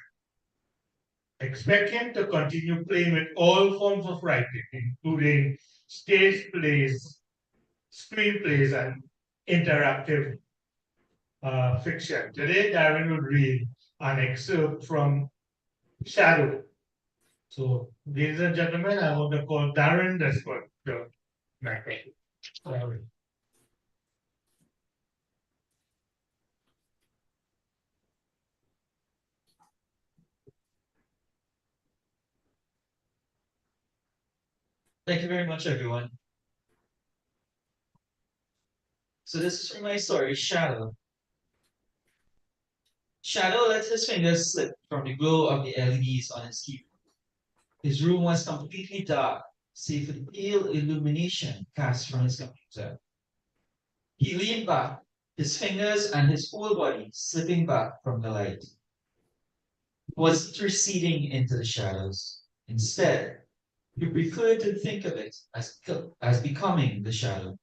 Expect him to continue playing with all forms of writing, including stage plays, screenplays, and interactive fiction. Today, Darren will read an excerpt from Shadow. So, ladies and gentlemen, I want to call Darren Despot to microphone. Sorry. Thank you very much, everyone. So this is from my story, Shadow. Shadow let his fingers slip from the glow of the LEDs on his keyboard. His room was completely dark, save for the pale illumination cast from his computer. He leaned back, his fingers and his whole body slipping back from the light. He wasn't receding into the shadows. Instead, he preferred to think of it as becoming the shadow.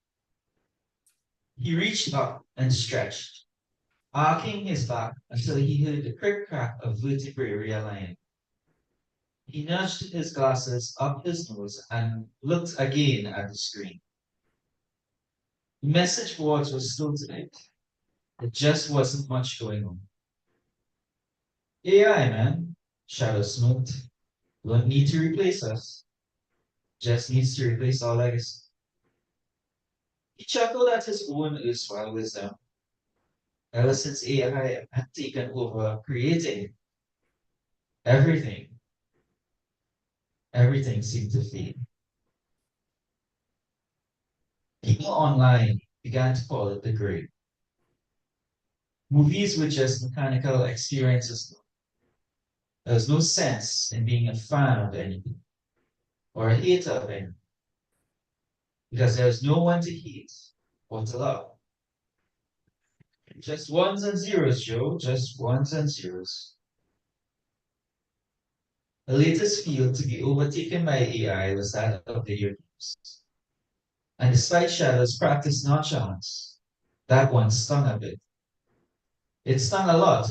He reached up and stretched, arcing his back until he heard the crick-crack of vertebrae realigning. He nudged his glasses up his nose and looked again at the screen. The message boards were slow tonight. There just wasn't much going on. AI, man, Shadow smoked. Don't need to replace us. Just needs to replace our legacy. He chuckled at his own erstwhile wisdom. Ever since AI had taken over creating everything seemed to fade. People online began to call it the gray. Movies were just mechanical experiences. There was no sense in being a fan of anything or a hater of anything, because there was no one to hate or to love. Just ones and zeros, Joe, just ones and zeros. The latest field to be overtaken by AI was that of video games. And despite Shadow's practice nonchalance, that one stung a bit. It stung a lot.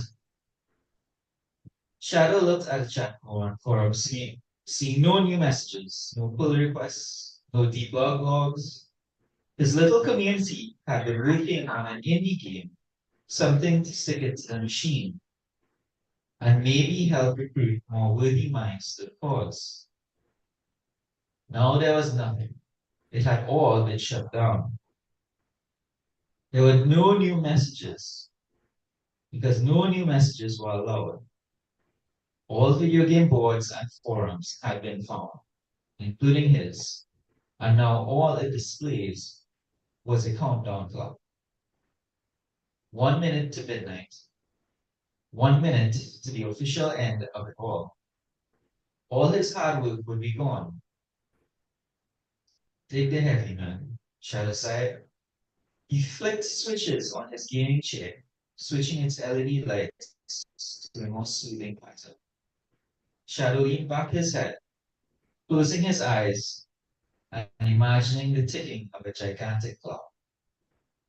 Shadow looked at the chat forum, seeing no new messages, no pull requests, no debug logs. His little community had been working on an indie game, something to stick it to the machine, and maybe help recruit more worthy minds to the cause. Now there was nothing. It had all been shut down. There were no new messages, because no new messages were allowed. All video game boards and forums had been found, including his, and now all it displays was a countdown clock. 1 minute to midnight. 1 minute to the official end of it all. All his hard work would be gone. Take the heavy, man. Shadow sighed. He flicked switches on his gaming chair, switching its LED lights to a more soothing pattern. Shadow leaned back his head, closing his eyes and imagining the ticking of a gigantic clock.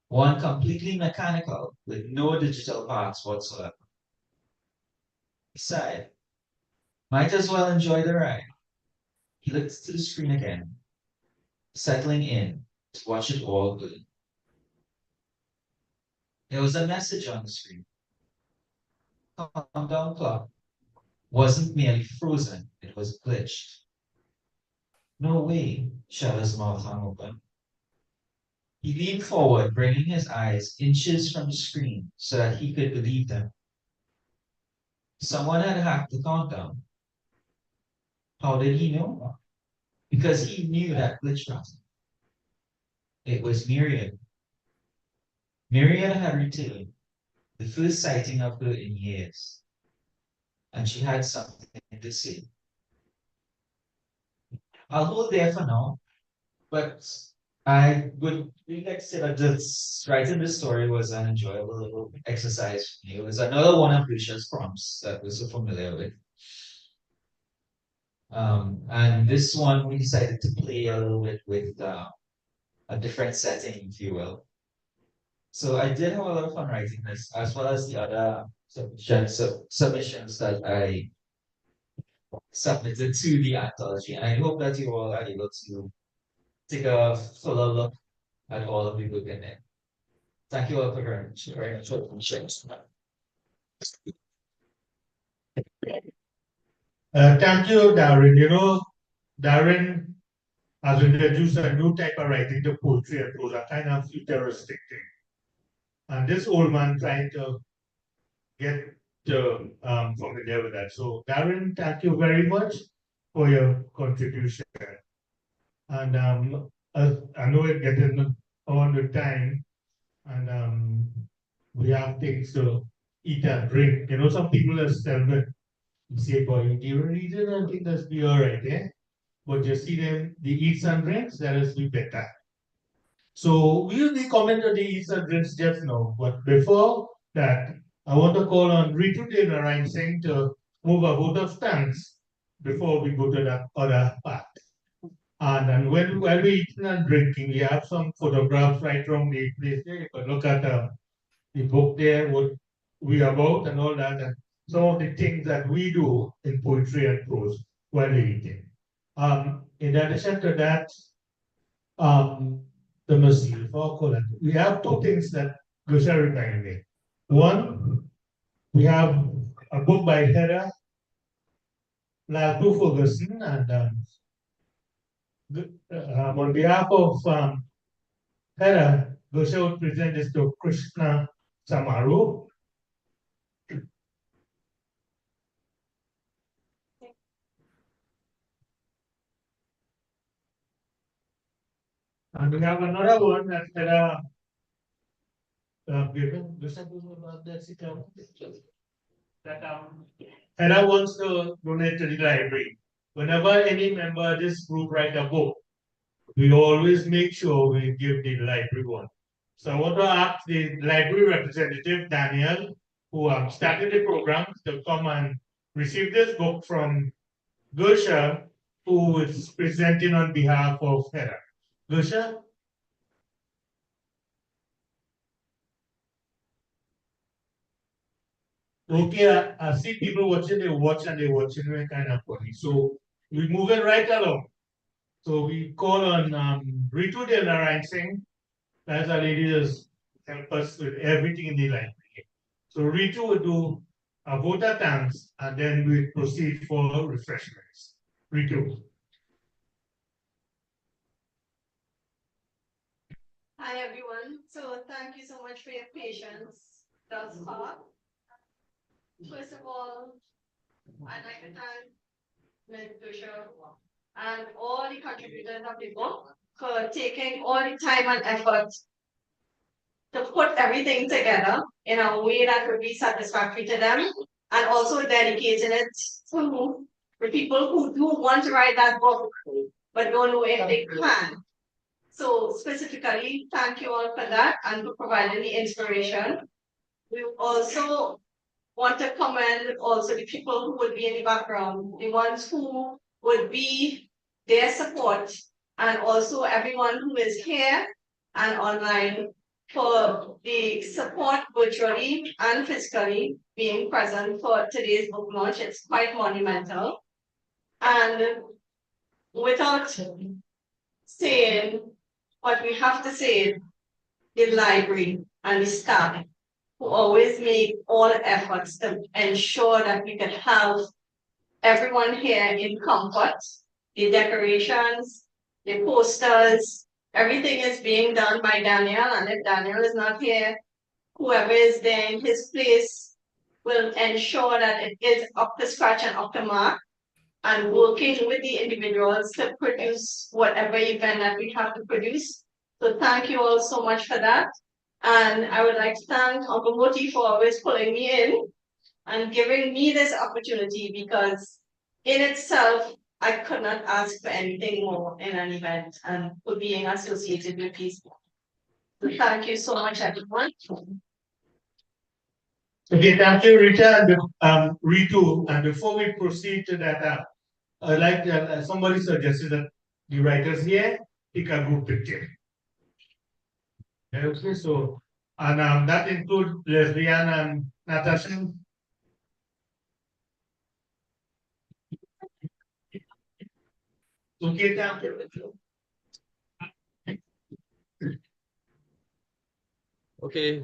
One completely mechanical with no digital parts whatsoever. He sighed. Might as well enjoy the ride. He looked to the screen again, settling in to watch it all good. There was a message on the screen. Countdown clock wasn't merely frozen, it was glitched. No way, Shadow's mouth hung open. He leaned forward, bringing his eyes inches from the screen so that he could believe them. Someone had hacked the countdown. How did he know? Because he knew that glitch pattern. It was Myriad. Myriad had retained the first sighting of her in years, and she had something to say. I'll hold there for now, but I would really like to say that just writing this story was an enjoyable little exercise for me. It was another one of Lucia's prompts that we're so familiar with. And this one we decided to play a little bit with a different setting, if you will. So I did have a lot of fun writing this, as well as the other submissions that I submitted to the anthology. And I hope that you all are able to take a fuller look at all of the book in there. Thank you all for very much for the questions. Thank you, Darren. You know, Darren has introduced a new type of writing to poetry and prose, a kind of futuristic thing. And this old man trying to get familiar with that. So, Darren, thank you very much for your contribution. And I know it's getting on the time, and we have things to eat and drink. You know, some people are still say, boy, you read it, I think that's be all right, eh? But you see them, the eats and drinks, that is be better. So we usually comment on the eats and drinks just now, but before that, I want to call on Ritu Devanarayan Singh to move a vote of thanks before we go to that other part. And then when we're eating and drinking, we have some photographs right from the place there. You can look at the book there, what we about and all that, and some of the things that we do in poetry and prose while eating. In addition to that, let me see, we have two things that Gusha reminded me. One, we have a book by Heather Laltu Ferguson, and on behalf of Heather, Gusha would present this to Krishna Samaru. And we have another one that Heather Heather wants to donate to the library. Whenever any member of this group write a book, we always make sure we give the library one. So I want to ask the library representative, Daniel, who started the program, to come and receive this book from Gersha, who is presenting on behalf of Heather. Gersha? Okay, I see people watching, they watch and they watching me kind of funny. So we moving right along. So we call on Ritu Del Narayan Singh. That's our lady that's help us with everything in the library. So Ritu will do a vote of thanks and then we proceed for refreshments. Ritu. Hi, everyone. So thank you so much for your patience thus far. First of all, I'd like to thank Ms. Dusha and all the contributors of the book for taking all the time and effort to put everything together in a way that would be satisfactory to them, and also dedicating it to the people who do want to write that book but don't know if they can. So specifically, thank you all for that and for providing the inspiration. We also want to commend also the people who would be in the background, the ones who would be their support, and also everyone who is here and online for the support virtually and physically being present for today's book launch. It's quite monumental. And without saying what we have to say, the library and the staff who always make all efforts to ensure that we can have everyone here in comfort. The decorations, the posters, everything is being done by Daniel, and if Daniel is not here, whoever is there in his place will ensure that it is up to scratch and up to mark, and working with the individuals to produce whatever event that we have to produce. So thank you all so much for that. And I would like to thank Uncle Moti for always pulling me in and giving me this opportunity, because in itself, I could not ask for anything more in an event and for being associated with peace. So thank you so much, everyone. Okay, thank you, Rita and Ritu. And before we proceed to that, I'd like to, somebody suggested that the writers here take a group picture. Okay, so, and that includes Leslie Ann and Natasha. Okay, thank you. Okay.